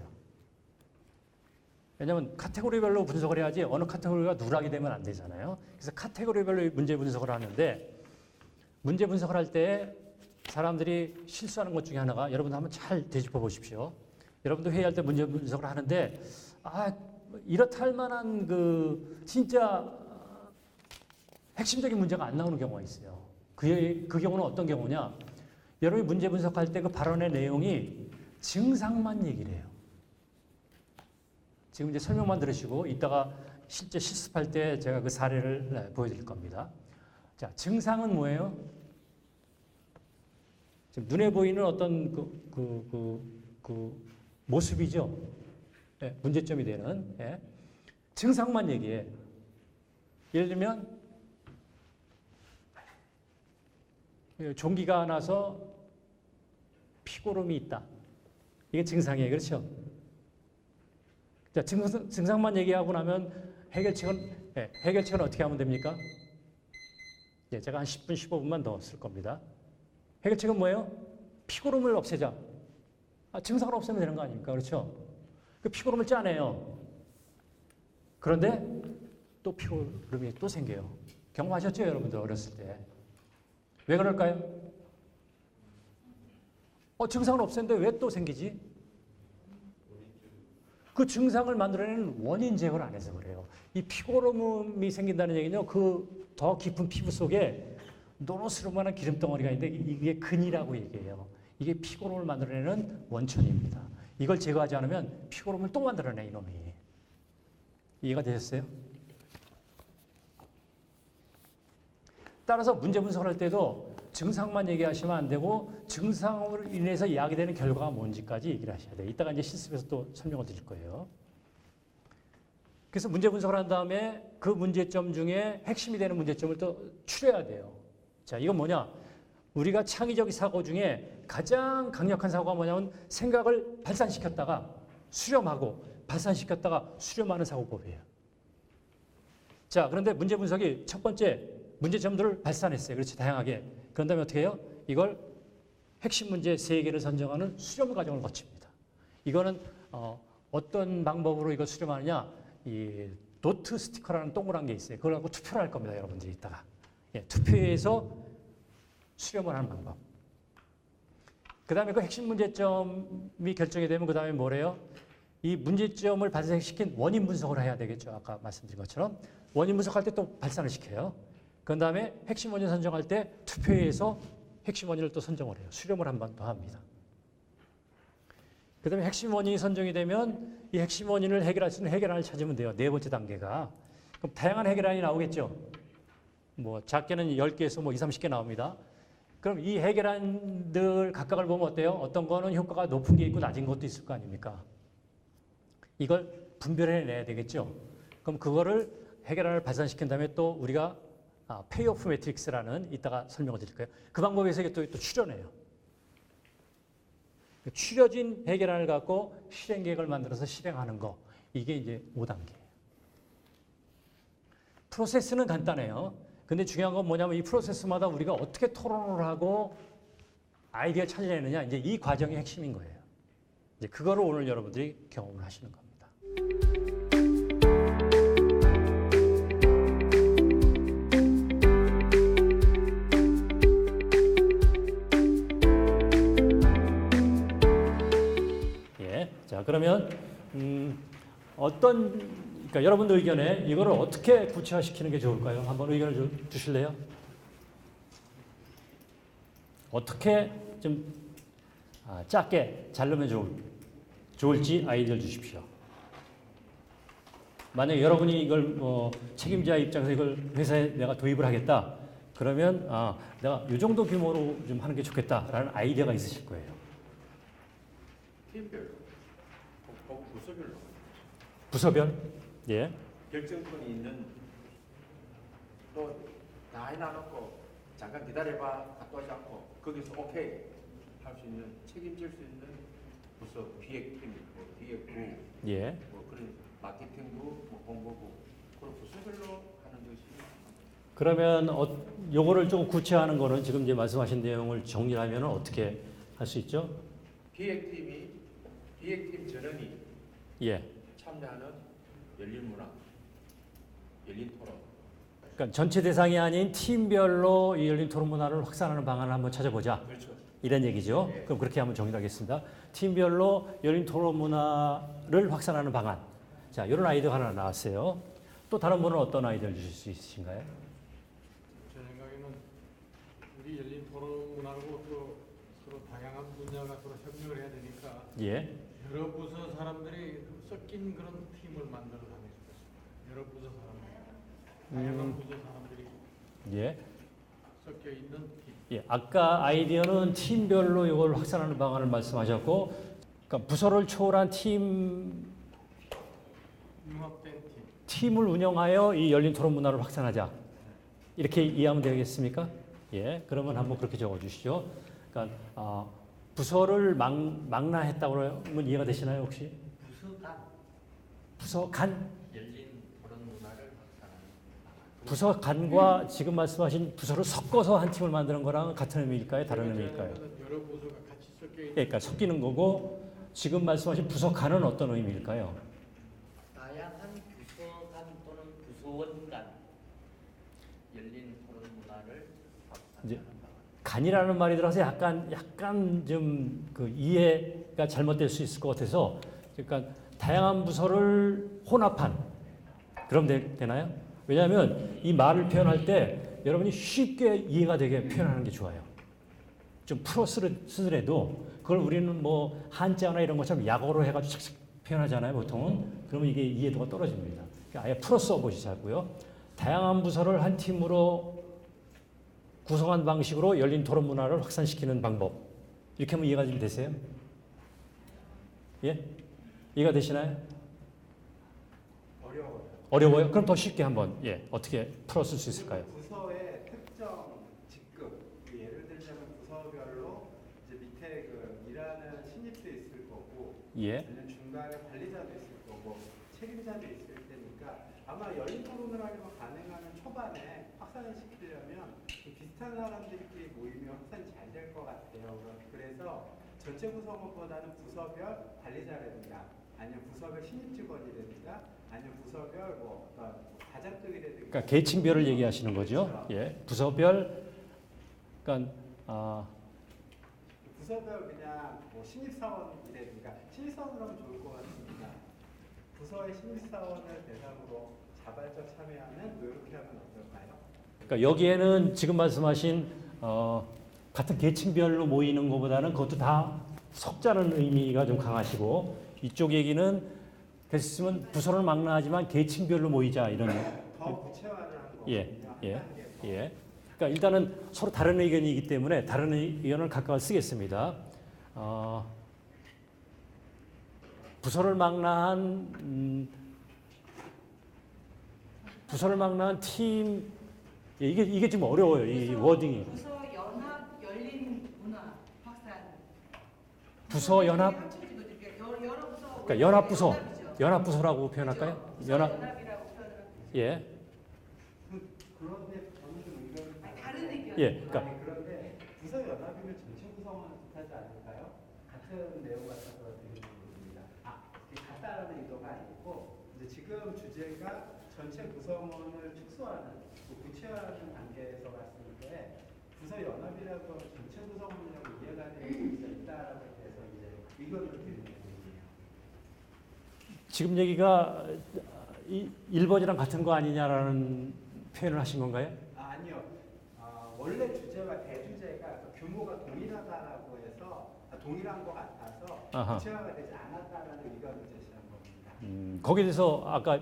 왜냐하면 카테고리별로 분석을 해야지 어느 카테고리가 누락이 되면 안 되잖아요. 그래서 카테고리별로 문제 분석을 하는데 문제 분석을 할 때 사람들이 실수하는 것 중에 하나가 여러분 한번 잘 되짚어 보십시오. 여러분도 회의할 때 문제 분석을 하는데 이렇다 할 만한 그 진짜 핵심적인 문제가 안 나오는 경우가 있어요. 그 경우는 어떤 경우냐? 여러분이 문제 분석할 때 그 발언의 내용이 증상만 얘기를 해요. 지금 이제 설명만 들으시고 이따가 실제 실습할 때 제가 그 사례를 보여드릴 겁니다. 자, 증상은 뭐예요? 지금 눈에 보이는 어떤 그 모습이죠. 예, 문제점이 되는. 예. 증상만 얘기해. 예를 들면 종기가 나서 피고름이 있다. 이게 증상이에요. 그렇죠? 자, 증상만 얘기하고 나면 해결책은 어떻게 하면 됩니까? 예, 제가 한 10분, 15분만 더 쓸 겁니다. 해결책은 뭐예요? 피고름을 없애자. 증상을 없애면 되는 거 아닙니까? 그렇죠? 그 피고름을 짜내요. 그런데 또 피고름이 또 생겨요. 경험하셨죠? 여러분들 어렸을 때. 왜 그럴까요? 증상을 없앴는데 왜 또 생기지? 그 증상을 만들어내는 원인 제거를 안 해서 그래요. 이 피고름이 생긴다는 얘기는요, 그 더 깊은 피부 속에 노노스름한 기름덩어리가 있는데 이게 근이라고 얘기해요. 이게 피고름을 만들어내는 원천입니다. 이걸 제거하지 않으면 피고름을 또 만들어내, 이놈이. 이해가 되셨어요? 따라서 문제 분석을 할 때도 증상만 얘기하시면 안 되고 증상으로 인해서 야기되는 결과가 뭔지까지 얘기를 하셔야 돼요. 이따가 이제 실습에서 또 설명을 드릴 거예요. 그래서 문제 분석을 한 다음에 그 문제점 중에 핵심이 되는 문제점을 또 추려야 돼요. 자, 이건 뭐냐? 우리가 창의적 사고 중에 가장 강력한 사고가 뭐냐면 생각을 발산시켰다가 수렴하고 발산시켰다가 수렴하는 사고법이에요. 자, 그런데 문제 분석이 첫 번째 문제점들을 발산했어요. 그렇지, 다양하게. 그런 다음에 어떻게 해요? 이걸 핵심 문제 3개를 선정하는 수렴 과정을 거칩니다. 이거는 어떤 방법으로 이걸 수렴하느냐? 이 노트 스티커라는 동그란 게 있어요. 그걸 갖고 투표를 할 겁니다. 여러분들이 이따가. 예, 투표해서 수렴을 하는 방법. 그 다음에 그 핵심 문제점이 결정이 되면 그 다음에 뭐래요? 이 문제점을 발생시킨 원인 분석을 해야 되겠죠. 아까 말씀드린 것처럼. 원인 분석할 때 또 발산을 시켜요. 그 다음에 핵심 원인 선정할 때 투표해서 핵심 원인을 또 선정을 해요. 수렴을 한 번 더 합니다. 그 다음에 핵심 원인이 선정이 되면 이 핵심 원인을 해결할 수 있는 해결안을 찾으면 돼요. 4번째 단계가. 그럼 다양한 해결안이 나오겠죠. 뭐 작게는 10개에서 뭐 20, 30개 나옵니다. 그럼 이 해결안들 각각을 보면 어때요? 어떤 거는 효과가 높은 게 있고 낮은 것도 있을 거 아닙니까? 이걸 분별해내야 되겠죠. 그럼 그거를 해결안을 발산시킨 다음에 또 우리가 페이오프 매트릭스라는 이따가 설명을 드릴 거예요. 그 방법에서 이게 또 추려내요. 추려진 해결안을 갖고 실행 계획을 만들어서 실행하는 거. 이게 이제 5단계예요. 프로세스는 간단해요. 근데 중요한 건 뭐냐면 이 프로세스마다 우리가 어떻게 토론을 하고 아이디어를 찾아내느냐. 이제 이 과정이 핵심인 거예요. 이제 그거를 오늘 여러분들이 경험을 하시는 겁니다. 자, 그러면 어떤 그러니까 여러분들 의견에 이거를 어떻게 구체화시키는 게 좋을까요? 한번 의견을 주실래요? 어떻게 좀 작게 자르면 좋을지 아이디어를 주십시오. 만약에 여러분이 이걸 책임자 입장에서 이걸 회사에 내가 도입을 하겠다. 그러면 내가 이 정도 규모로 좀 하는 게 좋겠다라는 아이디어가 있으실 거예요. 팀별로, 부서별로 부서별? 예. 결정권이 있는 또 다 해놔놓고 잠깐 기다려봐 갔다 오지 않고 거기서 오케이 할 수 있는 책임질 수 있는 부서 기획팀, 기획부, 예. 그런 마케팅부, 홍보부 그런 부서별로 하는 것이 그러면 요거를 조금 구체화하는 거는 지금 이제 말씀하신 내용을 정리하면 어떻게 할 수 있죠? 기획팀 전원이 예. 참여하는 열린 문화, 열린 토론. 그러니까 전체 대상이 아닌 팀별로 이 열린 토론 문화를 확산하는 방안을 한번 찾아보자. 그렇죠. 이런 얘기죠. 네. 그럼 그렇게 한번 정리를 하겠습니다. 팀별로 열린 토론 문화를 확산하는 방안. 자, 이런 아이디어가 하나 나왔어요. 또 다른 분은 어떤 아이디어를 주실 수 있으신가요? 제 생각에는 우리 열린 토론 문화고 또 서로 다양한 분야가 서로 협력을 해야 되니까 예. 여러 부서 사람들이 섞인 그런 팀을 만들어 다니고 싶습니다. 여러 부서 사람들, 다양한 부서 사람들이 예. 섞여 있는 팀. 예. 아까 아이디어는 팀별로 이걸 확산하는 방안을 말씀하셨고, 그러니까 부서를 초월한 융합된 팀. 팀을 운영하여 이 열린 토론 문화를 확산하자. 이렇게 이해하면 되겠습니까? 예. 그러면 한번 그렇게 적어 주시죠. 그러니까 부서를 망라했다고 하면 이해가 되시나요, 혹시? 부서 간? 열린 토론 문화를 확산하는 부서 간과 지금 말씀하신 부서를 섞어서 한 팀을 만드는 거랑 같은 의미일까요? 다른 의미일까요? 여러 부서가 같이 섞여 있는. 그러니까 섞이는 거고 지금 말씀하신 부서 간은 어떤 의미일까요? 다양한 부서 간 또는 부서원 간 열린 토론 문화를 이제 확산하는 방안. 간이라는 말이 들어서 약간 좀 그 이해가 잘못될 수 있을 것 같아서 그러니까 다양한 부서를 혼합한 그럼 되나요? 왜냐하면 이 말을 표현할 때 여러분이 쉽게 이해가 되게 표현하는 게 좋아요. 좀 풀어 쓰더라도 그걸 우리는 뭐 한자나 이런 것처럼 약어로 해가지고 착착 표현하잖아요, 보통은. 그러면 이게 이해도가 떨어집니다. 그러니까 아예 풀어 써보시자고요. 다양한 부서를 한 팀으로 구성한 방식으로 열린 토론 문화를 확산시키는 방법. 이렇게 하면 이해가 좀 되세요? 예? 이해가 되시나요? 어려워요. 어려워요? 그럼 더 쉽게 한번 어떻게 풀어 쓸 수 있을까요? 부서의 특정 직급, 예를 들자면 부서별로 이제 밑에 일하는 신입도 있을 거고, 예. 아니면 중간에 관리자도 있을 거고, 책임자도 있을 테니까 아마 열린 토론을 하려면 가능하면 초반에 확산을 시키려면 비슷한 사람들끼리 모이면 확산이 잘 될 것 같아요. 그래서 전체 구성원보다는 부서별 관리자라든가 아니면 부서별 신입 직원이라든가 아니면 부서별 어떤 과장급이라든가 그러니까 계층별을 얘기하시는 거죠. 예. 부서별 그러니까 부서별 그냥 신입사원이라든가 신입사원으로 하면 좋을 것 같습니다. 부서의 신입사원을 대상으로 자발적 참여하는 이렇게 하면 어떨까요? 그러니까 여기에는 지금 말씀하신 같은 계층별로 모이는 것보다는 그것도 다 섞자는 의미가 좀 강하시고 이쪽 얘기는 됐으면 부서를 망라하지만 계층별로 모이자 이런 더 구체화를 하는 거거든요. 예. 그러니까 일단은 서로 다른 의견이기 때문에 다른 의견을 각각 쓰겠습니다. 부서를 망라한 팀 이게 좀 어려워요. 이 워딩이. 부서 연합 열린 문화 확산. 부서 연합? 여러 부서. 그러니까 연합부서. 연합부서라고 표현할까요? 연합이라고 표현을. 예. 그런데 저는 좀 의견이 다른 의견. 예. 그러니까 그런데 부서 연합이면 전체 구성원은 뜻하지 않을까요? 같은 내용 같아서 되게 좋습니다. 같다라는 의도가 아니고 이제 지금 주제가 전체 구성원을 축소하는 구체화하는 단계에서 봤을 때 부서 연합이라고 전체 구성원이라고 이해가 되는 게 있다라고 해서 이제 의견을 드리는 거예요. 지금 얘기가 이 1번이랑 같은 거 아니냐라는 표현을 하신 건가요? 아니요. 원래 주제와 대주제가 규모가 동일하다라고 해서 동일한 것 같아서 아하. 구체화가 되지 않았다라는 의견을 제시한 겁니다. 거기에 대해서 아까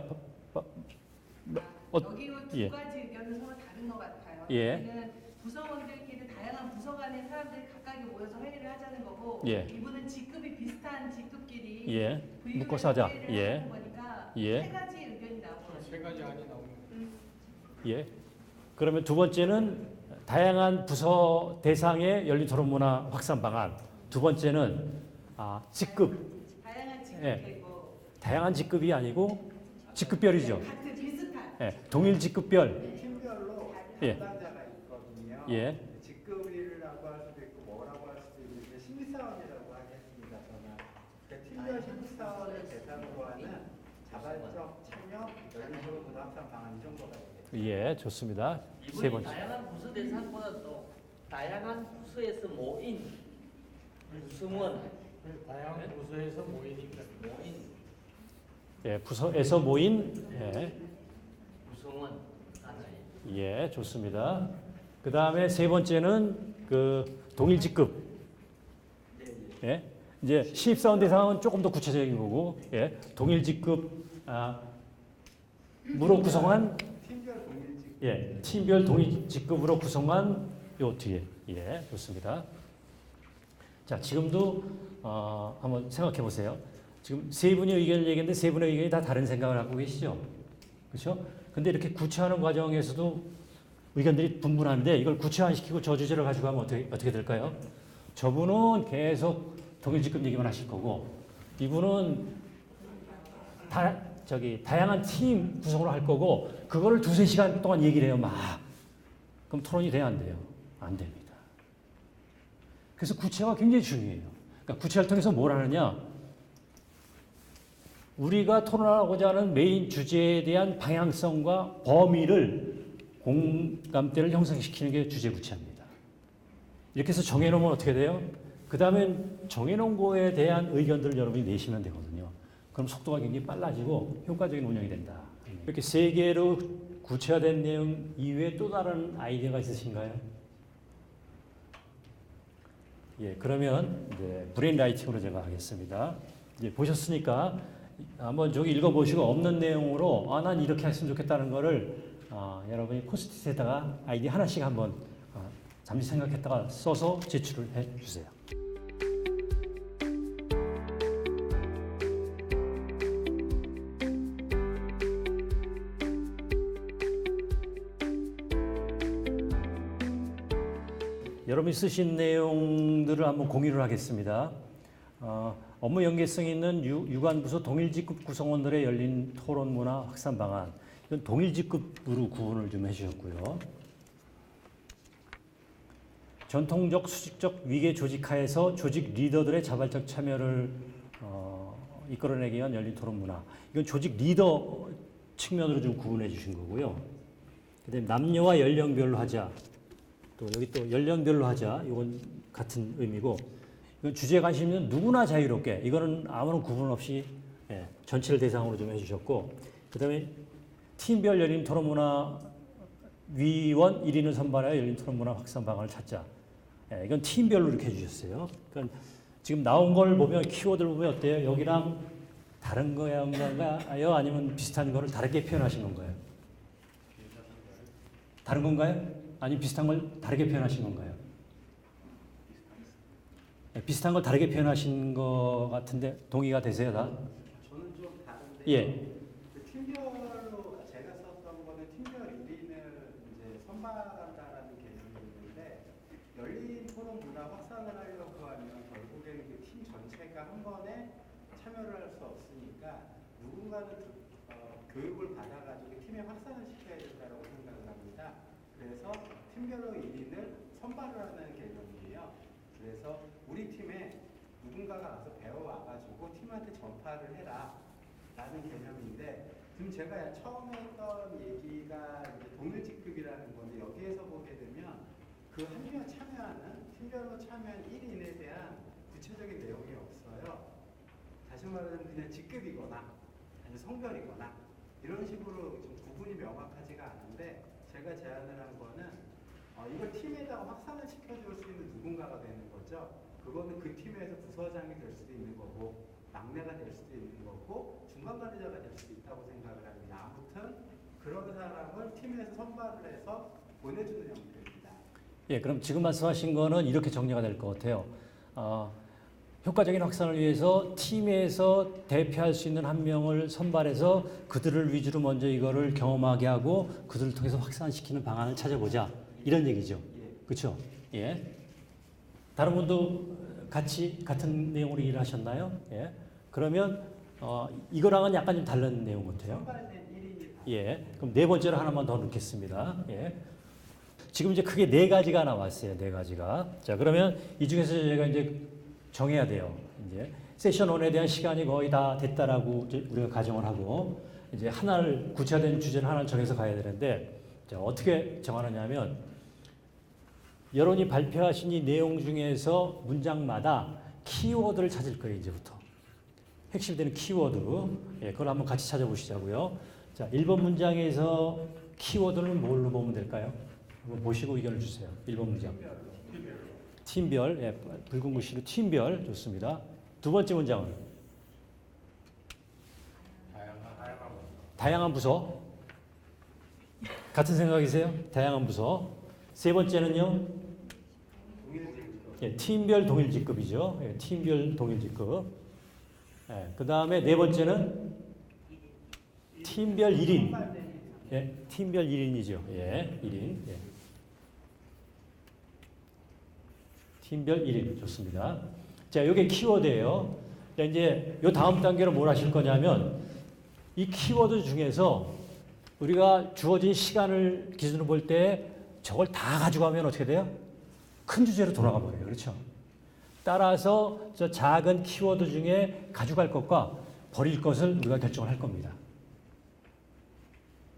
여기 두 예. 가지 의견은 서로 다른 것 같아요. 예. 여기는 구성원들끼리 다양한 부서 간의 사람들이 각각이 모여서 회의를 하자는 거고 예. 이분은 직급이 비슷한 직급끼리 예. Vgrup에서 묶어서 하자. 회의를 예. 하는 거니까 예. 세 가지 의견이 나오고 세 가지 안이 나오는 예. 그러면 두 번째는 다양한 부서 대상의 열린 토론 문화 확산 방안. 두 번째는 직급. 다양한 예. 직급이고 다양한 직급이 아니고 직급별이죠. 같은 비슷한 예. 동일 직급별. 팀별로 예. 담당자가 있거든요. 예. 직급이라고 할 수도 있고 뭐라고 할 수도 있는데 심리사원이라고 하겠습니다. 저는 팀별 심리사원을 대상으로 하는 자발적 참여 열린 토론 문화 확산 방안 이 정도가 되겠습니다. 예, 좋습니다. 세 이번에 번째. 다양한 부서 대상보다 또 다양한 부서에서 모인 구성원 다양한 부서에서 모이니까 모인 예, 부서에서 모인 구성원 하나에 예, 좋습니다. 그 다음에 세 번째는 그 동일 직급. 예, 이제 신입사원 대상은 조금 더 구체적인 거고, 예, 동일 직급 무로 구성한 팀별 동일직 예, 팀별 동일 직급으로 구성한 요 뒤에 예, 좋습니다. 자, 지금도 한번 생각해 보세요. 지금 세 분의 의견을 얘기했는데 세 분의 의견이 다 다른 생각을 하고 계시죠? 그렇죠? 근데 이렇게 구체화하는 과정에서도 의견들이 분분한데 이걸 구체화시키고 저 주제를 가지고 하면 어떻게 될까요? 저분은 계속 동일 직급 얘기만 하실 거고 이분은 다양한 팀 구성으로 할 거고 그거를 2-3시간 동안 얘기를 해요. 막. 그럼 토론이 돼야 안 돼요? 안 됩니다. 그래서 구체화가 굉장히 중요해요. 그러니까 구체화를 통해서 뭘 하느냐? 우리가 토론하고자 하는 메인 주제에 대한 방향성과 범위를 공감대를 형성시키는 게 주제 구체화입니다. 이렇게 해서 정해놓으면 어떻게 돼요? 그 다음엔 정해놓은 거에 대한 의견들을 여러분이 내시면 되거든요. 그럼 속도가 굉장히 빨라지고 효과적인 운영이 된다. 이렇게 세 개로 구체화된 내용 이외에 또 다른 아이디어가 있으신가요? 예, 그러면 이제 브레인 라이팅으로 제가 하겠습니다. 이제 보셨으니까 한번 저기 읽어보시고 없는 내용으로 난 이렇게 했으면 좋겠다는 거를 여러분이 포스트잇에다가 아이디어 하나씩 한번 잠시 생각했다가 써서 제출을 해 주세요. 여러분이 쓰신 내용들을 한번 공유를 하겠습니다. 업무 연계성 있는 유관부서 동일직급 구성원들의 열린 토론 문화 확산 방안. 이건 동일직급으로 구분을 좀 해주셨고요. 전통적 수직적 위계 조직하에서 조직 리더들의 자발적 참여를 이끌어내기 위한 열린 토론 문화. 이건 조직 리더 측면으로 좀 구분해 주신 거고요. 그다음에 남녀와 연령별로 하자. 또 여기 또 연령별로 하자. 이건 같은 의미고. 이건 주제 관심 있는 누구나 자유롭게. 이거는 아무런 구분 없이 전체를 대상으로 좀 해주셨고. 그다음에 팀별 열린 토론 문화 위원 1인을 선발하여 열린 토론 문화 확산 방안을 찾자. 이건 팀별로 이렇게 해주셨어요. 그러니까 지금 나온 걸 보면 키워드를 보면 어때요? 여기랑 다른 거인가요? 아니면 비슷한 거를 다르게 표현하신 건가요? 다른 건가요? 아니면 비슷한 걸 다르게 표현하신 건가요? 비슷한 걸 다르게 표현하신 것 같은데 동의가 되세요, 다? 저는 좀 다른데 예. 그 팀별로 제가 썼던 거는 팀별 1인을 이제 선발한다라는 개념이 있는데 열린 토론 문화 확산을 하려고 하면 결국에는 그 팀 전체가 한 번에 참여를 할 수 없으니까 누군가는 교육을 받아가지고 팀의 확산을 시켜야 된다고 생각을 합니다. 그래서 팀별로 1인을 선발을 하는 개념이에요. 그래서 우리 팀에 누군가가 가서 배워와가지고 팀한테 전파를 해라 라는 개념인데 지금 제가 처음에 했던 얘기가 이제 동일직급이라는 건데 여기에서 보게 되면 그 한 명 참여하는 팀별로 참여한 1인에 대한 구체적인 내용이 없어요. 다시 말하면 그냥 직급이거나 아니면 성별이거나 이런 식으로 좀 구분이 명확하지가 않은데 제가 제안을 한 거는 이걸 팀에다가 확산을 시켜줄 수 있는 누군가가 되는 거죠. 그거는 그 팀에서 부서장이 될 수도 있는 거고 막내가 될 수도 있는 거고 중간 관리자가 될 수도 있다고 생각을 합니다. 아무튼 그런 사람을 팀에서 선발을 해서 보내주는 형태입니다. 예, 그럼 지금 말씀하신 거는 이렇게 정리가 될 것 같아요. 효과적인 확산을 위해서 팀에서 대표할 수 있는 한 명을 선발해서 그들을 위주로 먼저 이거를 경험하게 하고 그들을 통해서 확산시키는 방안을 찾아보자. 이런 얘기죠. 그렇죠? 예. 다른 분도 같은 내용으로 일하셨나요? 예. 그러면 이거랑은 약간 좀 다른 내용 같아요. 선발된 1인이 예. 그럼 네 번째로 하나만 더 넣겠습니다. 예. 지금 이제 크게 네 가지가 나왔어요. 네 가지가. 자, 그러면 이 중에서 제가 이제 정해야 돼요. 이제 세션 1에 대한 시간이 거의 다 됐다라고 이제 우리가 가정을 하고 이제 하나를 구체화된 주제를 하나를 정해서 가야 되는데 자, 어떻게 정하느냐면 여러분이 발표하신 이 내용 중에서 문장마다 키워드를 찾을 거예요. 이제부터. 핵심 되는 키워드. 예, 그걸 한번 같이 찾아보시자고요. 자, 1번 문장에서 키워드는 뭘로 보면 될까요? 한번 보시고 의견을 주세요. 1번 문장. 팀별, 예, 붉은 글씨로 팀별 좋습니다. 두 번째 문장은 다양한 부서. 같은 생각이세요? 다양한 부서. 세 번째는요? 예, 팀별 동일 직급이죠. 예, 팀별 동일 직급. 예, 그 다음에 네 번째는 팀별 1인. 예, 팀별 1인이죠. 예, 1인. 예. 팀별 1인 좋습니다. 자, 이게 키워드예요. 자, 이제 요 다음 단계로 뭘 하실 거냐면 이 키워드 중에서 우리가 주어진 시간을 기준으로 볼 때 저걸 다 가져가면 어떻게 돼요? 큰 주제로 돌아가 버려요. 그렇죠? 따라서 저 작은 키워드 중에 가져갈 것과 버릴 것을 우리가 결정을 할 겁니다.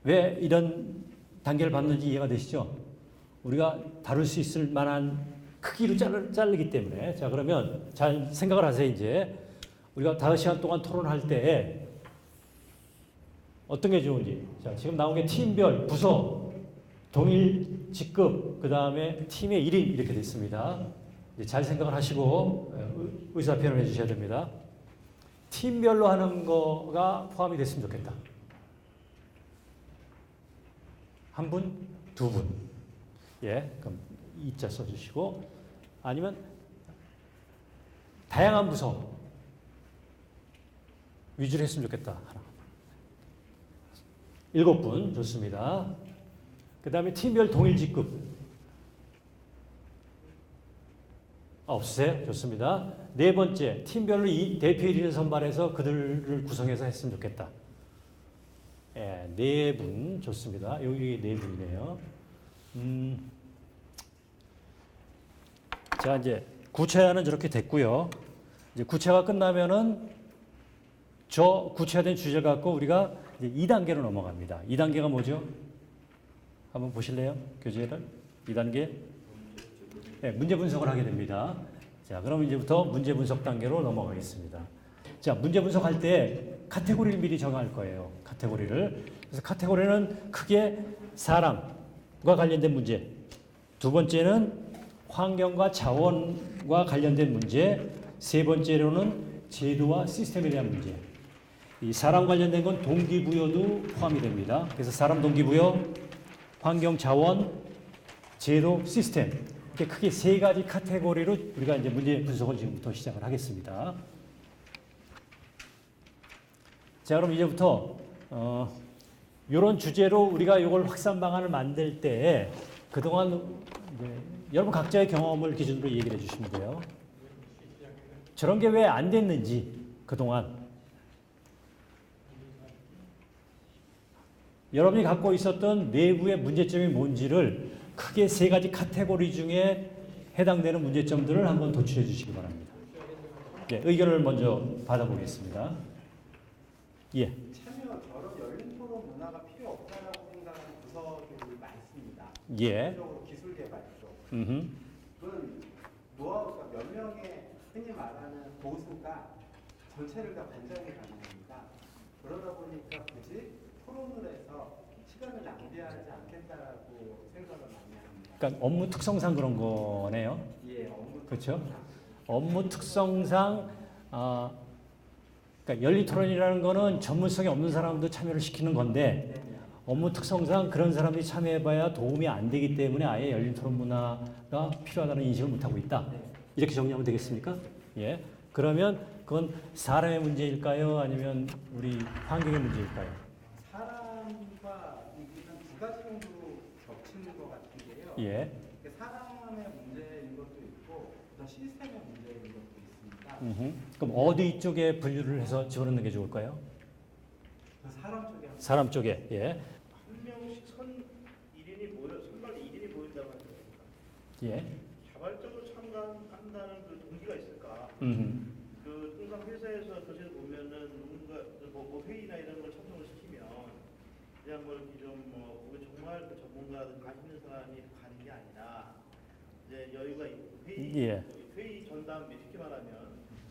왜 이런 단계를 밟는지 이해가 되시죠? 우리가 다룰 수 있을 만한 크기로 자르기 때문에. 자, 그러면 잘 생각을 하세요. 이제 우리가 5시간 동안 토론할 때 어떤 게 좋은지. 자, 지금 나온 게 팀별, 부서, 동일 직급, 그 다음에 팀의 1인 이렇게 됐습니다. 이제 잘 생각을 하시고 의사 표현을 해주셔야 됩니다. 팀별로 하는 거가 포함이 됐으면 좋겠다. 한 분, 두 분. 예, 그럼 이자 써주시고 아니면 다양한 부서 위주로 했으면 좋겠다. 하나. 7분 좋습니다. 그 다음에 팀별 동일 직급 없으세요? 좋습니다. 네 번째 팀별로 이 대표 1인을 선발해서 그들을 구성해서 했으면 좋겠다. 예, 4분 좋습니다. 여기 4분이네요. 자, 이제 구체화는 저렇게 됐고요. 이제 구체화가 끝나면은 저 구체화된 주제를 갖고 우리가 이제 2단계로 넘어갑니다. 2단계가 뭐죠? 한번 보실래요? 교재를? 2단계. 네, 문제 분석을 하게 됩니다. 자, 그럼 이제부터 문제 분석 단계로 넘어가겠습니다. 자, 문제 분석할 때 카테고리를 미리 정할 거예요. 카테고리를. 그래서 카테고리는 크게 사람과 관련된 문제. 두 번째는 환경과 자원과 관련된 문제. 세 번째로는 제도와 시스템에 대한 문제. 이 사람 관련된 건 동기부여도 포함이 됩니다. 그래서 사람 동기부여, 환경 자원, 제도 시스템. 이렇게 크게 3가지 카테고리로 우리가 이제 문제 분석을 지금부터 시작을 하겠습니다. 자, 그럼 이제부터 이런 주제로 우리가 이걸 확산 방안을 만들 때 그동안 이제 여러분 각자의 경험을 기준으로 얘기를 해주시면 돼요. 저런 게 왜 안 됐는지 그동안 여러분이 갖고 있었던 내부의 문제점이 뭔지를 크게 3가지 카테고리 중에 해당되는 문제점들을 한번 도출해 주시기 바랍니다. 네, 의견을 먼저 받아보겠습니다. 예. 참여 저런 열린 토론 문화가 필요 없다라고 생각하는 부서들이 많습니다. 예. 기술적으로 기술 개발 쪽. 음. 그건 노하우가 몇 명의 흔히 말하는 고수가 전체를 다 관장해 가는 겁니다. 그러다 보니까 굳이 토론을 해서 시간을 낭비하지 않겠다라고 생각을 많이 합니다. 그러니까 업무 특성상 그런 거네요. 예, 업무 그렇죠? 특성상. 업무 특성상 그러니까 열린 토론이라는 거는 전문성이 없는 사람도 참여를 시키는 건데 네. 업무 특성상 그런 사람들이 참여해봐야 도움이 안 되기 때문에 아예 열린 토론 문화가 필요하다는 인식을 못하고 있다. 이렇게 정리하면 되겠습니까? 예. 그러면 그건 사람의 문제일까요? 아니면 우리 환경의 문제일까요? 사람과 이기는 두 가지 정도로 겹치는 것 같은데요. 예. 사람의 문제인 것도 있고 또 시스템의 문제인 것도 있습니다. 그럼 어디 쪽에 분류를 해서 집어넣는 게 좋을까요? 사람 쪽에 사람 쪽에. 예. 한 명씩 선 1인이 모여 선발 1인이 모인다고 하니까 예. 자발적으로 참가한다는 그 동기가 있을까? 음. 그 통상 회사에서 도시에 보면은 누군가 뭐 회의나 이런 걸 참석을 시키면 그냥 뭐 이렇게 좀뭐 정말 그 전문가든 관심 있는 사람이 가는 게 아니라 이제 여유가 있고 회의 전담 쉽게 말하면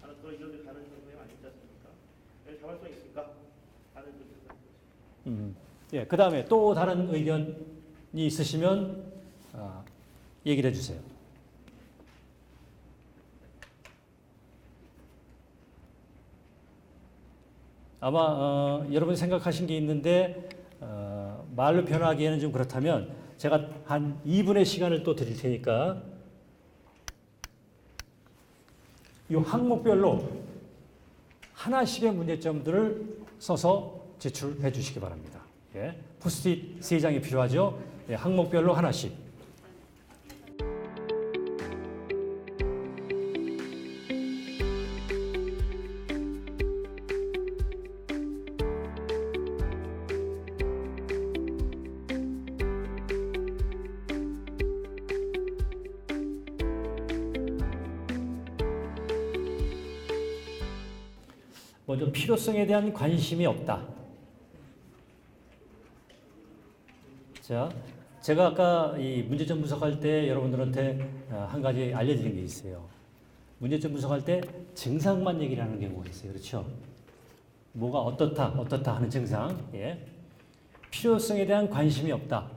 나는 그런 이런 데 가는 경우가 많이 있지 않습니까? 자발성이 있을까? 하는 그 생각이 예. 그 다음에 또 다른 의견이 있으시면 얘기를 해주세요. 아마 여러분이 생각하신 게 있는데 말로 표현하기에는 좀 그렇다면 제가 한 2분의 시간을 또 드릴 테니까 이 항목별로 하나씩의 문제점들을 써서 제출해 주시기 바랍니다. 예. 포스트잇 3장이 필요하죠. 예, 항목별로 하나씩. 먼저 필요성에 대한 관심이 없다. 자, 제가 아까 이 문제점 분석할 때 여러분들한테 한 가지 알려드린 게 있어요. 문제점 분석할 때 증상만 얘기를 하는 경우가 있어요. 그렇죠? 뭐가 어떻다 하는 증상. 예. 필요성에 대한 관심이 없다.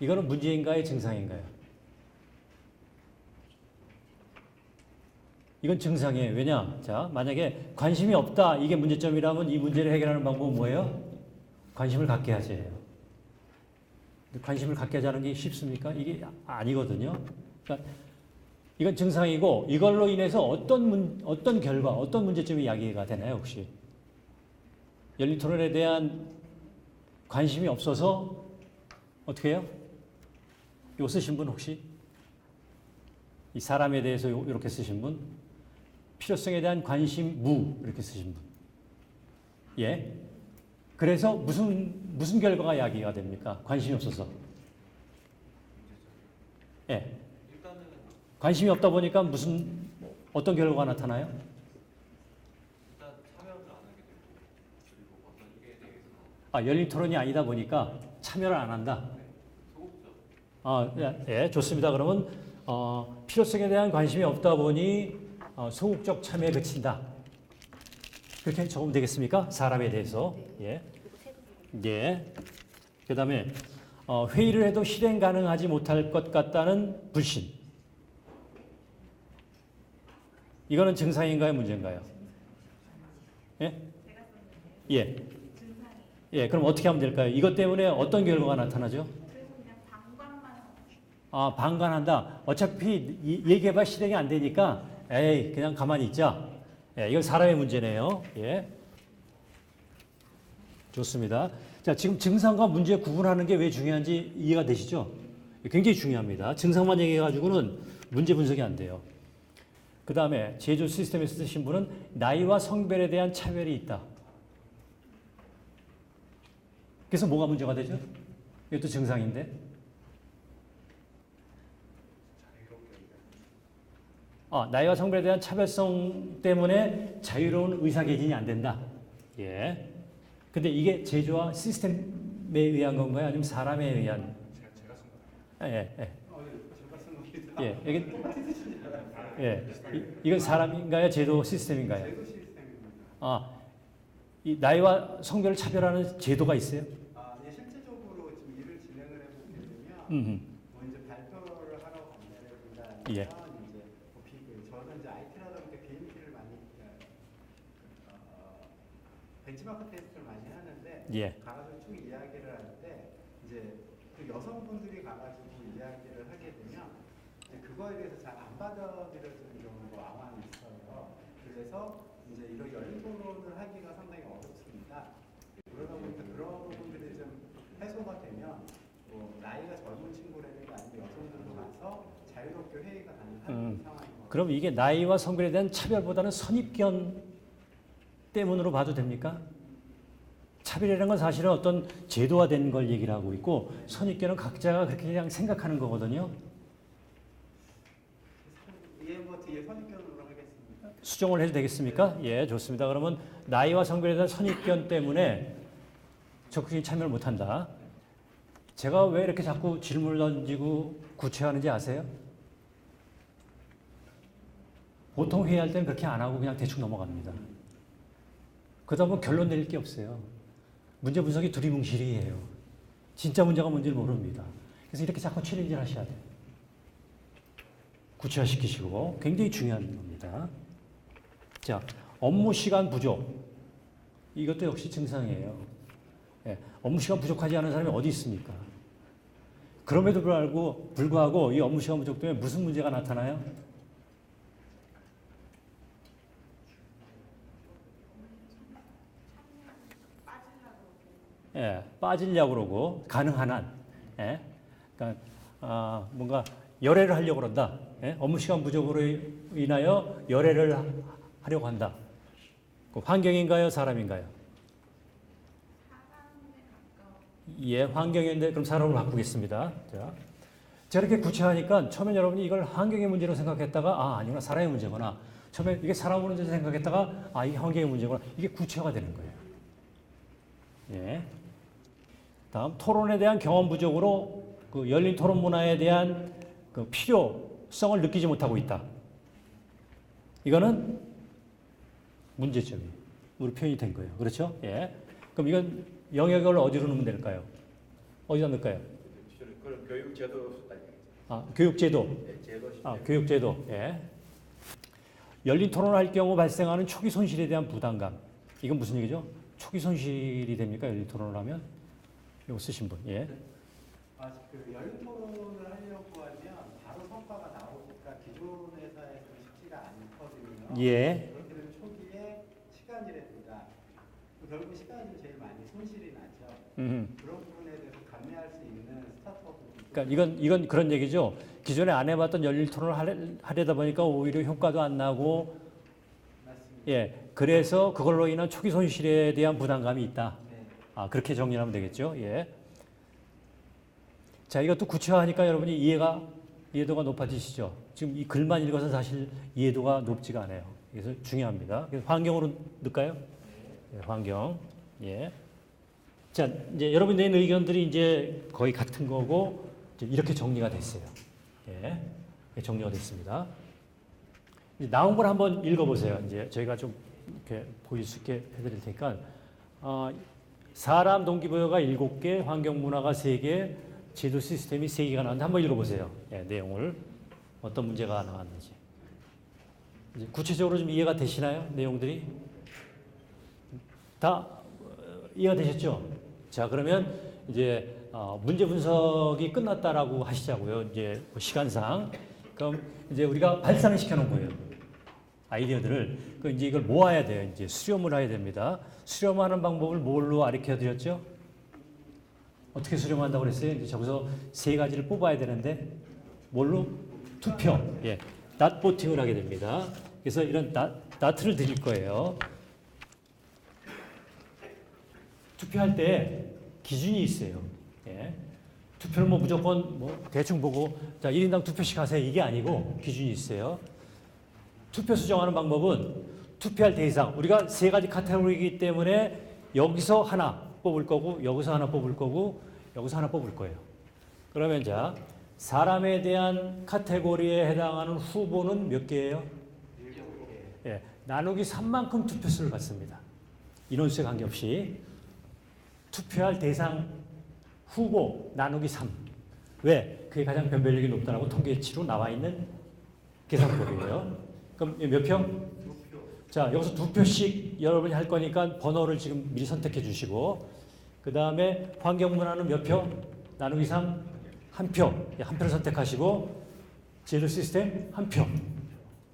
이거는 문제인가요? 증상인가요? 이건 증상이에요. 왜냐? 자, 만약에 관심이 없다. 이게 문제점이라면 이 문제를 해결하는 방법은 뭐예요? 관심을 갖게 하세요. 관심을 갖게 하자는 게 쉽습니까? 이게 아니거든요. 그러니까 이건 증상이고 이걸로 인해서 어떤 결과, 어떤 문제점이 야기가 되나요, 혹시? 열린 토론에 대한 관심이 없어서 어떻게 해요? 이거 쓰신 분 혹시? 이 사람에 대해서 이렇게 쓰신 분? 필요성에 대한 관심 무 이렇게 쓰신 분? 예. 그래서 무슨 결과가 야기가 됩니까? 관심이 없어서. 예. 관심이 없다 보니까 어떤 결과가 나타나요? 일단 참여를 안 하게 되고 그리고 어떤 일에 대해서 열린 토론이 아니다 보니까 참여를 안 한다. 소극적. 예, 좋습니다. 그러면 필요성에 대한 관심이 없다 보니 소극적 참여에 그친다. 그렇게 적으면 되겠습니까? 사람에 대해서. 예. 예. 그 다음에 회의를 해도 실행 가능하지 못할 것 같다는 불신. 이거는 증상인가요? 문제인가요? 예? 예. 예. 그럼 어떻게 하면 될까요? 이것 때문에 어떤 결과가 나타나죠? 방관한다. 어차피 얘기해봐 실행이 안 되니까 에이 그냥 가만히 있자. 예, 이건 사람의 문제네요. 예. 좋습니다. 자, 지금 증상과 문제 구분하는 게 왜 중요한지 이해가 되시죠? 굉장히 중요합니다. 증상만 얘기해가지고는 문제 분석이 안 돼요. 그 다음에 제조 시스템에서 쓰신 분은 나이와 성별에 대한 차별이 있다. 그래서 뭐가 문제가 되죠? 이것도 증상인데. 나이와 성별에 대한 차별성 때문에 자유로운 의사개진이 안 된다. 예. 근데 이게 제조와 시스템에 의한 건가요? 아니면 사람에 의한? 제가 쓴 거예요. 예. 제가 쓴 겁니다. 예. 이게, 이건 사람인가요? 제도 시스템인가요? 제도 시스템입니다. 이 나이와 성별을 차별하는 제도가 있어요? 네, 실제적으로 지금 일을 진행을 해보게 되면 음. 뭐 이제 발표를 하러 간다든가 예. 아니면 이제 저는 이제 IT라다 보니까 BMP를 많이 벤치마크 테스트를 많이 하는데 예. 가가지고 쭉 이야기를 할 때 이제 그 여성분들이 가가지고 이야기를 하게 되면 이제 그거에 대해서 잘 안 받아들여지는 경우가 왕왕 있어요. 그래서 이제 이런 열린 토론을 하기가 상당히 어렵습니다. 그러다 보니까 그런 부분들이 좀 해소가 되면 뭐 나이가 젊은 친구라든가 아니면 여성들도 가서 자유롭게 회의가 가능한 상황인 것 같아요. 그럼 이게 나이와 성별에 대한 차별보다는 선입견 때문으로 봐도 됩니까? 차별이라는 건 사실은 어떤 제도화된 걸 얘기를 하고 있고 선입견은 각자가 그렇게 그냥 생각하는 거거든요. 예, 뭐 뒤에 선입견으로 하겠습니다. 수정을 해도 되겠습니까? 예, 좋습니다. 그러면 나이와 성별에 대한 선입견 때문에 적극적인 참여를 못한다. 제가 왜 이렇게 자꾸 질문을 던지고 구체화하는지 아세요? 보통 회의할 때는 그렇게 안 하고 그냥 대충 넘어갑니다. 그러다 보면 결론 내릴 게 없어요. 문제 분석이 두리뭉실이에요. 진짜 문제가 뭔지를 모릅니다. 그래서 이렇게 자꾸 챌린지를 하셔야 돼요. 구체화시키시고 굉장히 중요한 겁니다. 자, 업무 시간 부족. 이것도 역시 증상이에요. 예, 업무 시간 부족하지 않은 사람이 어디 있습니까? 그럼에도 불구하고 이 업무 시간 부족 때문에 무슨 문제가 나타나요? 예, 빠지려고 그러고 가능한 한, 예, 그러니까 뭔가 열애를 하려고 그런다. 예? 업무 시간 부족으로 인하여 열애를 하려고 한다. 그 환경인가요, 사람인가요? 예, 환경인데 그럼 사람으로 바꾸겠습니다. 자, 저렇게 구체하니까 처음에 여러분이 이걸 환경의 문제로 생각했다가 아니구나 사람의 문제구나. 처음에 이게 사람 문제로 생각했다가 이게 환경의 문제구나. 이게 구체화가 되는 거예요. 예. 다음 토론에 대한 경험 부족으로 그 열린 토론 문화에 대한 그 필요성을 느끼지 못하고 있다. 이거는 문제점이 우리 표현이 된 거예요. 그렇죠? 예. 그럼 이건 영역을 어디로 넣으면 될까요? 어디다 넣을까요? 그런 교육제도 교육제도. 제도 교육제도. 예. 열린 토론을 할 경우 발생하는 초기 손실에 대한 부담감. 이건 무슨 얘기죠? 초기 손실이 됩니까? 열린 토론을 하면? 이거 쓰신 분. 예. 그 열린 토론을 하려고 하면 바로 성과가 나오니까 기존 회사에서는 쉽지가 않거든요. 예. 그렇게 되면 초기에 시간이라든가 결국 시간이 제일 많이 손실이 나죠. 그런 부분에 대해서 감내할 수 있는 스타트업. 그러니까 이건 그런 얘기죠. 기존에 안 해봤던 열린 토론을 하려다 보니까 오히려 효과도 안 나고, 맞습니다. 예, 그래서 그걸로 인한 초기 손실에 대한 부담감이 있다. 네. 그렇게 정리하면 되겠죠. 예. 자, 이것도 구체화하니까 여러분이 이해도가 높아지시죠. 지금 이 글만 읽어서 사실 이해도가 높지가 않아요. 그래서 중요합니다. 그래서 환경으로 넣을까요? 예, 환경. 예. 자, 이제 여러분들의 의견들이 이제 거의 같은 거고, 이제 이렇게 정리가 됐어요. 예. 정리가 됐습니다. 이제 나온 걸 한번 읽어보세요. 이제 저희가 좀 이렇게 보일 수 있게 해드릴 테니까. 사람 동기부여가 7개, 환경 문화가 3개, 제도 시스템이 3개가 나왔는데 한번 읽어보세요. 예, 내용을. 어떤 문제가 나왔는지. 이제 구체적으로 좀 이해가 되시나요? 내용들이? 다 이해가 되셨죠? 자, 그러면 이제 문제 분석이 끝났다라고 하시자고요. 이제 시간상. 그럼 이제 우리가 발산을 시켜놓은 거예요. 아이디어들을. 그 이제 이걸 모아야 돼요. 이제 수렴을 해야 됩니다. 수렴하는 방법을 뭘로 가르쳐 드렸죠? 어떻게 수렴한다고 그랬어요? 이제 저기서 3가지를 뽑아야 되는데 뭘로? 투표. 예. 닷보팅을 하게 됩니다. 그래서 이런 다트를 드릴 거예요. 투표할 때 기준이 있어요. 예. 투표를 무조건 대충 보고 자 1인당 2표씩 하세요. 이게 아니고 기준이 있어요. 투표 수정하는 방법은 투표할 대상 우리가 3가지 카테고리이기 때문에 여기서 하나 뽑을 거고 여기서 하나 뽑을 거고 여기서 하나 뽑을 거예요. 그러면 자 사람에 대한 카테고리에 해당하는 후보는 몇 개예요? 7개. 예, 나누기 3만큼 투표수를 받습니다. 인원수에 관계없이 투표할 대상 후보 나누기 3. 왜? 그게 가장 변별력이 높다라고 통계치로 나와 있는 계산법이에요. 그럼 몇 표? 자, 여기서 2표씩 여러분이 할 거니까 번호를 지금 미리 선택해 주시고, 그 다음에 환경문화는 몇 표? 나누기 3? 1표. 예, 한 표를 선택하시고, 제로 시스템 1표.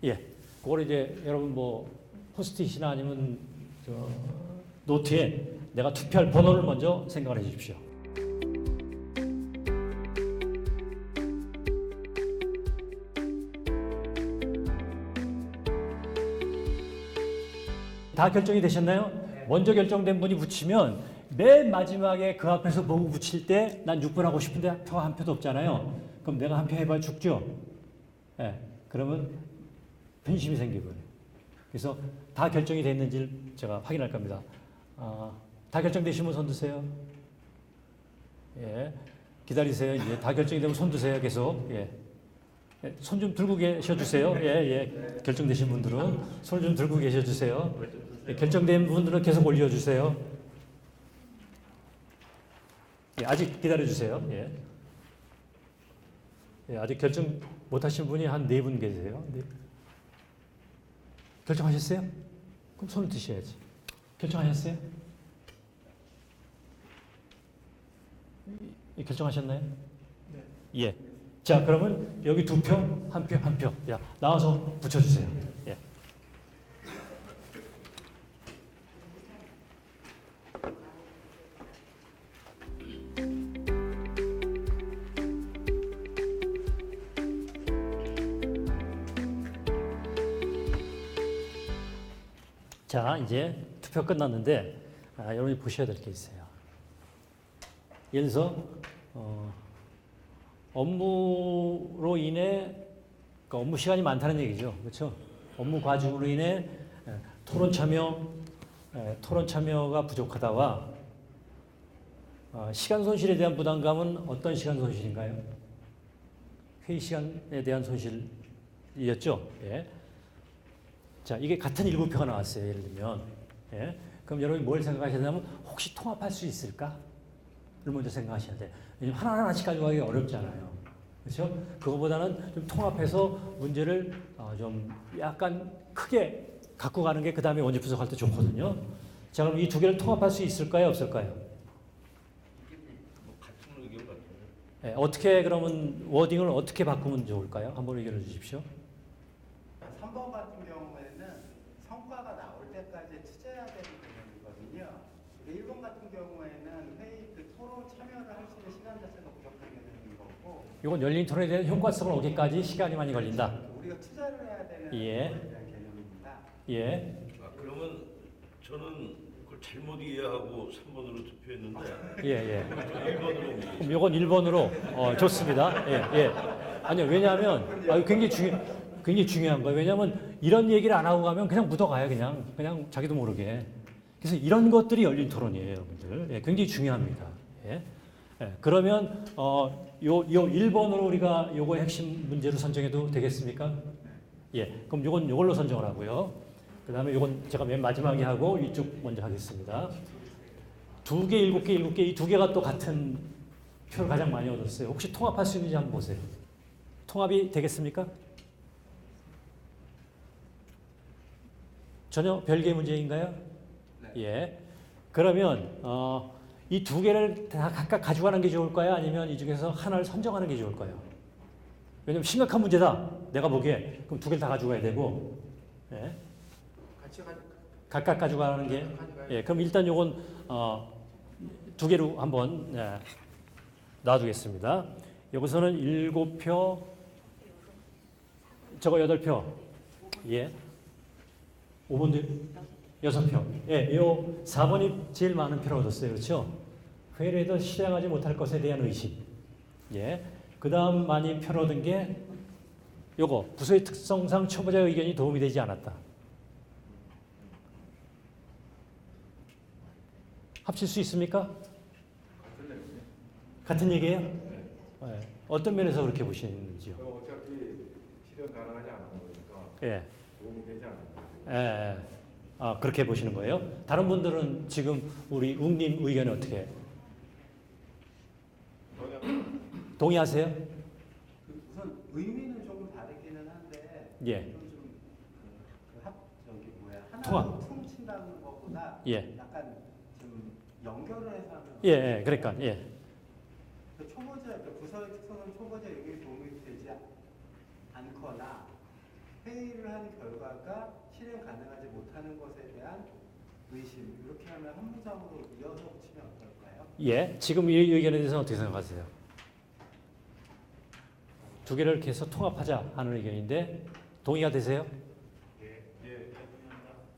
예. 그걸 이제 여러분 뭐 포스트잇이나 아니면 노트에 내가 투표할 번호를 먼저 생각을 해 주십시오. 다 결정이 되셨나요? 먼저 결정된 분이 붙이면 맨 마지막에 그 앞에서 보고 붙일 때 난 6번 하고 싶은데 표 한 표도 없잖아요. 그럼 내가 한 표 해봐야 죽죠? 예. 그러면 분심이 생기고요. 그래서 다 결정이 됐는지를 제가 확인할 겁니다. 다 결정되신 분 손 드세요. 예. 기다리세요. 이제 다 결정이 되면 손 드세요. 계속. 예. 손 좀 들고 계셔 주세요. 예, 예. 결정되신 분들은 손 좀 들고 계셔 주세요. 예, 결정된 분들은 계속 올려 주세요. 예, 아직 기다려 주세요. 예. 예, 아직 결정 못 하신 분이 한 4분 계세요. 네. 결정하셨어요? 그럼 손을 드셔야지. 결정하셨어요? 결정하셨나요? 네. 예. 자, 그러면 여기 2표, 1표, 1표. 야, 나와서 붙여주세요. 예. 자, 이제 투표 끝났는데 여러분이 보셔야 될 게 있어요. 예를 들어서 업무로 인해 그러니까 업무 시간이 많다는 얘기죠, 그렇죠? 업무 과중으로 인해 토론 참여가 부족하다와 시간 손실에 대한 부담감은 어떤 시간 손실인가요? 회의 시간에 대한 손실이었죠. 예. 자, 이게 같은 7표가 나왔어요. 예를 들면. 예. 그럼 여러분이 뭘 생각하셔야 되냐면 혹시 통합할 수 있을까를 먼저 생각하셔야 돼요. 왜냐면 하나하나씩 가져가기 어렵잖아요. 그렇죠? 그거보다는 좀 통합해서 문제를 좀 약간 크게 갖고 가는 게 그 다음에 원지 분석할 때 좋거든요. 자, 그럼 이 2개를 통합할 수 있을까요? 없을까요? 같은 의견 같은데. 예, 어떻게 그러면 워딩을 어떻게 바꾸면 좋을까요? 한번 의견을 주십시오. 3번 같은 경우에는 성과가 나올 때까지 투자해야 되는 개념이거든요. 1번 같은 경우에는 회의 그 토론 참여를 할 수 있는 시간 자체가 부족한 개념인 거고. 이건 열린 토론에 대한 효과성을 오기까지 시간이 많이 걸린다. 우리가 투자를 해야 되는 예. 거에 대한 개념입니다. 예. 그러면 저는 그걸 잘못 이해하고 3번으로 투표했는데 예, 예. 1번으로 그럼 요건 1번으로 좋습니다. 예, 예. 아니요, 왜냐하면 굉장히 중요한 거예요. 왜냐하면 이런 얘기를 안 하고 가면 그냥 묻어가요, 그냥 자기도 모르게. 그래서 이런 것들이 열린 토론이에요, 여러분들. 예, 굉장히 중요합니다. 예. 예, 그러면 요 1번으로 우리가 요거 핵심 문제로 선정해도 되겠습니까? 예, 그럼 요걸로 선정을 하고요. 그 다음에 요건 제가 맨 마지막에 하고 이쪽 먼저 하겠습니다. 2개, 7개, 7개 이 2개가 또 같은 표를 가장 많이 얻었어요. 혹시 통합할 수 있는지 한번 보세요. 통합이 되겠습니까? 전혀 별개의 문제인가요? 네. 예. 그러면 이 2개를 다 각각 가져가는 게 좋을까요? 아니면 이 중에서 하나를 선정하는 게 좋을까요? 왜냐면 심각한 문제다. 내가 보기에. 그럼 2개를 다 가져가야 되고. 예. 각각 가져가는 게. 예. 그럼 일단 요건 2개로 한번 놔두겠습니다. 여기서는 7표, 저거 8표. 예. 5번도 6표. 예, 요 4번이 제일 많은 표를 얻었어요. 그렇죠? 회의에도 실행하지 못할 것에 대한 의심. 예. 그 다음 많이 표를 얻은 게 요거, 부서의 특성상 초보자의 의견이 도움이 되지 않았다. 합칠 수 있습니까? 같은 얘기예요? 네. 어떤 면에서 그렇게 보시는지요? 어차피 실현 가능하지 않은 거니까 예. 도움이 되지 않는 거죠. 예. 아, 그렇게 보시는 거예요? 다른 분들은 지금 우리 웅님 의견이 어떻게 해요? 동의하세요? 우선 의미는 조금 다르기는 한데 예. 하나로 퉁친다는 것보다 예. 약간 좀 연결을 해서 하면 예, 그러니까 예. 그 초보자, 그 부서의 특성은 초보자 여기에 도움이 되지 않거나 회의를 한 결과가 실행 가능하지 못하는 것에 대한 의심, 이렇게 하면 한 문장으로 이어서 붙이면 어떨까요? 예. 지금 이 의견에 대해서 어떻게 생각하세요? 두 개를 계속 통합하자 하는 의견인데 동의가 되세요?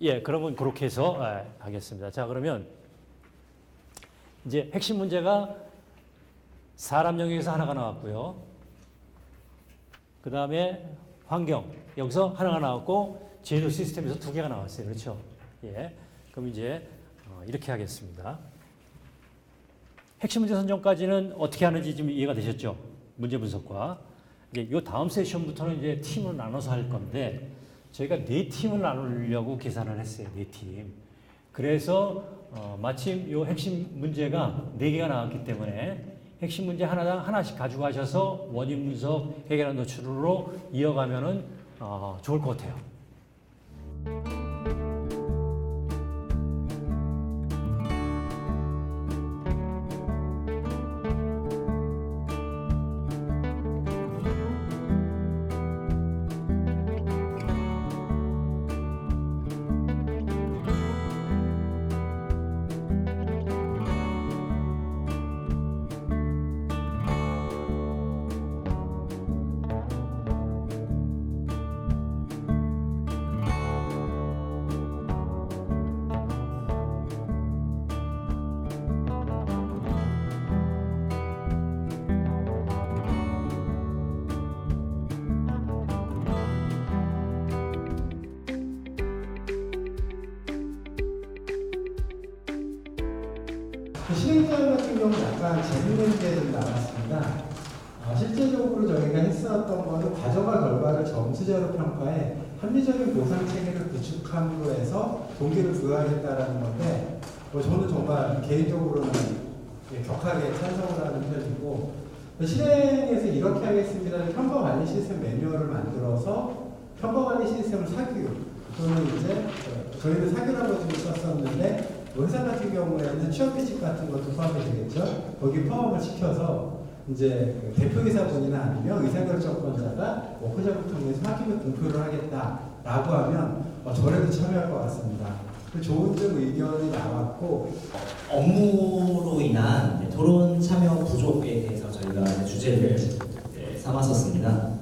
예, 그러면 그렇게 해서 하겠습니다. 자, 그러면 이제 핵심 문제가 사람 영역에서 하나가 나왔고요. 그 다음에 환경, 여기서 하나가 나왔고, 제도 시스템에서 두 개가 나왔어요. 그렇죠? 예. 그럼 이제 이렇게 하겠습니다. 핵심 문제 선정까지는 어떻게 하는지 좀 이해가 되셨죠? 문제 분석과. 이제 이 다음 세션부터는 이제 팀으로 나눠서 할 건데, 저희가 4팀을 나누려고 계산을 했어요. 4팀. 그래서 마침 이 핵심 문제가 4개가 나왔기 때문에 핵심 문제 하나당 하나씩 가지고 가셔서 원인 분석, 해결한 노출로 이어가면은 좋을 것 같아요. 실행자료 같은 경우는 약간 재밌는 게 좀 나왔습니다. 실제적으로 저희가 했었던 거는 과정과 결과를 점수제로 평가해 합리적인 보상 체계를 구축함으로 해서 동기를 부여하겠다라는 건데, 저는 정말 개인적으로는 격하게 찬성을 하는 편이고, 실행에서 이렇게 하겠습니다. 평가관리 시스템 매뉴얼을 만들어서 평가관리 시스템을 사규 또는 이제 저희는 사규라고 지금 썼었는데, 회사 같은 경우에는 취업 규칙 같은 것도 포함이 되겠죠. 거기 포함을 시켜서 이제 대표이사분이나 아니면 의사결정권자가 워크 작업 통해서 학교에 공표를 하겠다라고 하면 저래도 참여할 것 같습니다. 좋은 점 의견이 나왔고, 업무로 인한 토론 참여 부족에 대해서 저희가 주제를 삼았었습니다.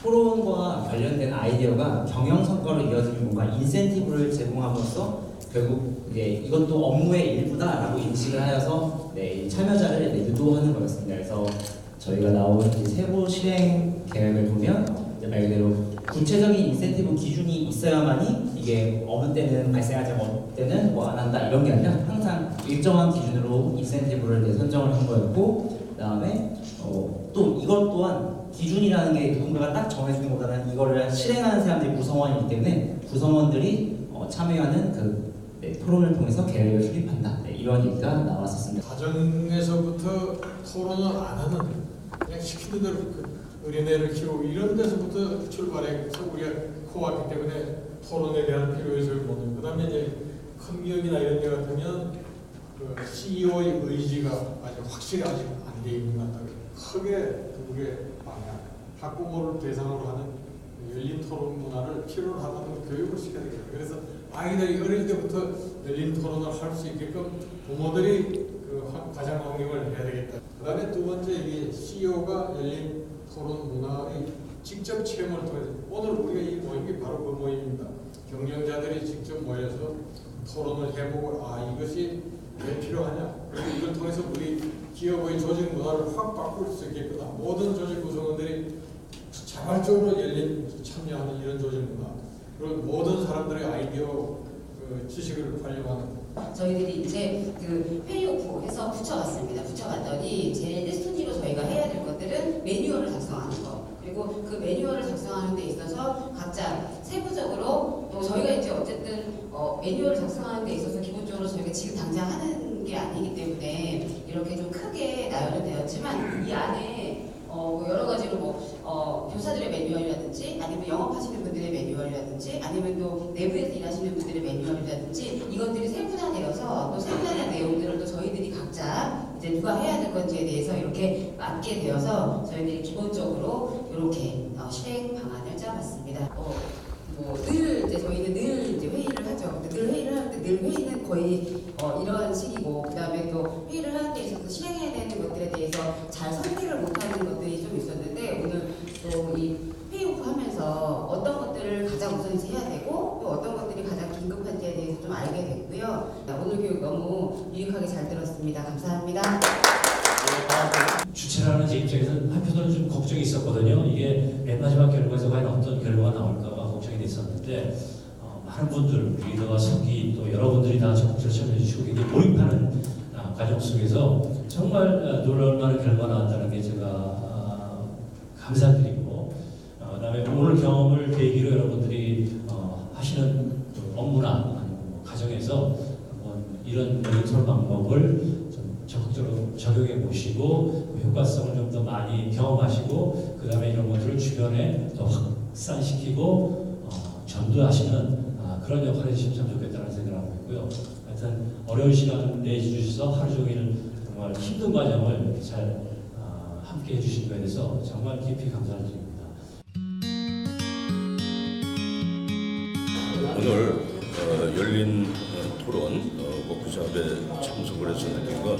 토론과 관련된 아이디어가 경영 성과로 이어지는 뭔가 인센티브를 제공함으로써 결국 이것도 업무의 일부다라고 인식을 하여서 참여자를 유도하는 거였습니다. 그래서 저희가 나온 세부 실행 계획을 보면 말 그대로 구체적인 인센티브 기준이 있어야만이 이게 어느 때는 발생하지 어느 때는 뭐 안 한다 이런 게 아니라 항상 일정한 기준으로 인센티브를 선정을 한 거였고, 그다음에 또 이것 또한 기준이라는 게 누군가가 딱 정해주는 것보다는 이거를 실행하는 사람들이 구성원이기 때문에 구성원들이 참여하는 그 토론을 통해서 계획을 수립한다. 이런 얘기가 나왔었습니다. 가정에서부터 토론을 안 하는, 그냥 시키는 대로 어린애를 키우고 이런 데서부터 출발해서 우리가 코어하기 때문에 토론에 대한 필요의식을 보는. 그 다음에 이제 큰 기업이나 이런 데 같으면 그 CEO의 의지가 아직 확실히 아직 안 돼 있는 것 같다. 크게 두 개의 방향, 학부모를 대상으로 하는 열린 토론 문화를 필요로 하다는 교육을 시켜야 되겠다. 그래서 아이들이 어릴 때부터 열린 토론을 할 수 있게끔 부모들이 그 가정 환경을 해야 되겠다. 그 다음에 두 번째, 이게 CEO가 열린 토론 문화의 직접 체험을 통해서, 오늘 우리가 이 모임이 바로 그 모임입니다. 경영자들이 직접 모여서 토론을 해보고, 이것이 왜 필요하냐, 그리고 이걸 통해서 우리 기업의 조직 문화를 확 바꿀 수 있겠구나. 모든 조직 구성원들이 자발적으로 열린 참여하는 이런 조직 문화, 그리고 모든 사람들의 아이디어, 지식을 활용하는. 저희들이 이제 그 회의 오프 해서 붙여봤습니다. 붙여봤더니 제일 스토디로 저희가 해야 될 것들은 매뉴얼을 작성하는 거, 그리고 그리고 그 매뉴얼을 작성하는 데 있어서 각자 세부적으로 또 저희가 이제 어쨌든 매뉴얼을 작성하는 데 있어서 기본적으로 저희가 지금 당장 하는 게 아니기 때문에 이렇게 좀 크게 나열은 되었지만 이 안에 뭐 여러 가지로 교사들의 매뉴얼이라든지 아니면 영업하시는 분들의 매뉴얼이라든지 아니면 또 내부에서 일하시는 분들의 매뉴얼이라든지 이것들이 세분화되어서 또 세분화된 내용들을 또 저희들이 각자 이제 누가 해야 될 건지에 대해서 이렇게 맞게 되어서 저희들이 기본적으로 이렇게 실행 방안을 짜봤습니다. 늘 이제 저희는 늘 이제 회의를 하죠. 근데 늘 회의를 하는데 늘 회의는 거의 이런 식이고 그 다음에 또 회의를 하는 데 있어서 실행해야 되는 것들에 대해서 잘 설계를 못하는 것들이 좀 있었는데 오늘 또 이 회의 오프 하면서 어떤 것들을 가장 우선시 해야 되고 또 어떤 것들이 가장 긴급한지에 대해서 좀 알게 됐고요. 오늘 교육 너무 유익하게 잘 들었습니다. 감사합니다. 주체라는 제 입장에서는 한편으로는 좀 걱정이 있었거든요. 이게 맨 마지막 결과에서 과연 어떤 결과가 나올까가 걱정이 됐었는데 많은 분들, 리더와 서기 또 여러분들이 다 적극적으로 참여해 주시고 굉장히 몰입하는 과정 속에서 정말 놀라울 만한 결과가 나왔다는 게 제가 감사드리고 그다음에 오늘 경험을 계기로 여러분들이 하시는 업무나 가정에서 이런 모니터 방법을 좀 적극적으로 적용해 보시고 효과성을 좀 더 많이 경험하시고 그 다음에 이런 것들을 주변에 더 확산시키고 전도하시는 그런 역할을 해주시면 참 좋겠다는 생각을 하고 있고요. 하여튼 어려운 시간을 내주셔서 하루 종일 정말 힘든 과정을 잘 함께 해주신 거에 대해서 정말 깊이 감사를 드립니다. 오늘 열린 토론 워크숍에 참석을 해서 느낀 건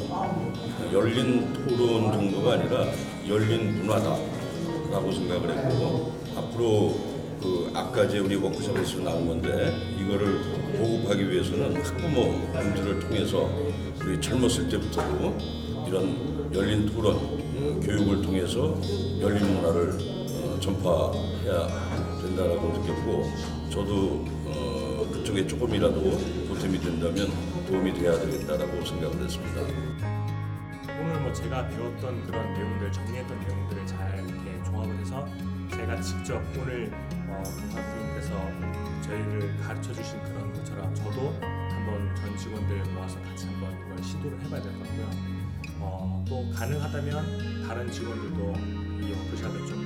열린 토론 정도가 아니라 열린 문화다라고 생각을 했고 앞으로 아까 이제 우리 워크숍에서 나온 건데 이거를 보급하기 위해서는 학부모 분들을 통해서 우리 젊었을 때부터도 이런 열린 토론 교육을 통해서 열린 문화를 전파해야 된다라고 느꼈고 저도 그쪽에 조금이라도 보탬이 된다면 도움이 돼야 되겠다라고 생각을 했습니다. 오늘 제가 배웠던 그런 내용들, 정리했던 내용들을 잘 이렇게 조합을 해서 제가 직접 오늘 강사님께서 저희를 가르쳐 주신 그런 것처럼 저도 한번 전 직원들 모아서 같이 한번 이걸 시도를 해봐야 될 것 같고요. 또 가능하다면 다른 직원들도 이 워크숍에 좀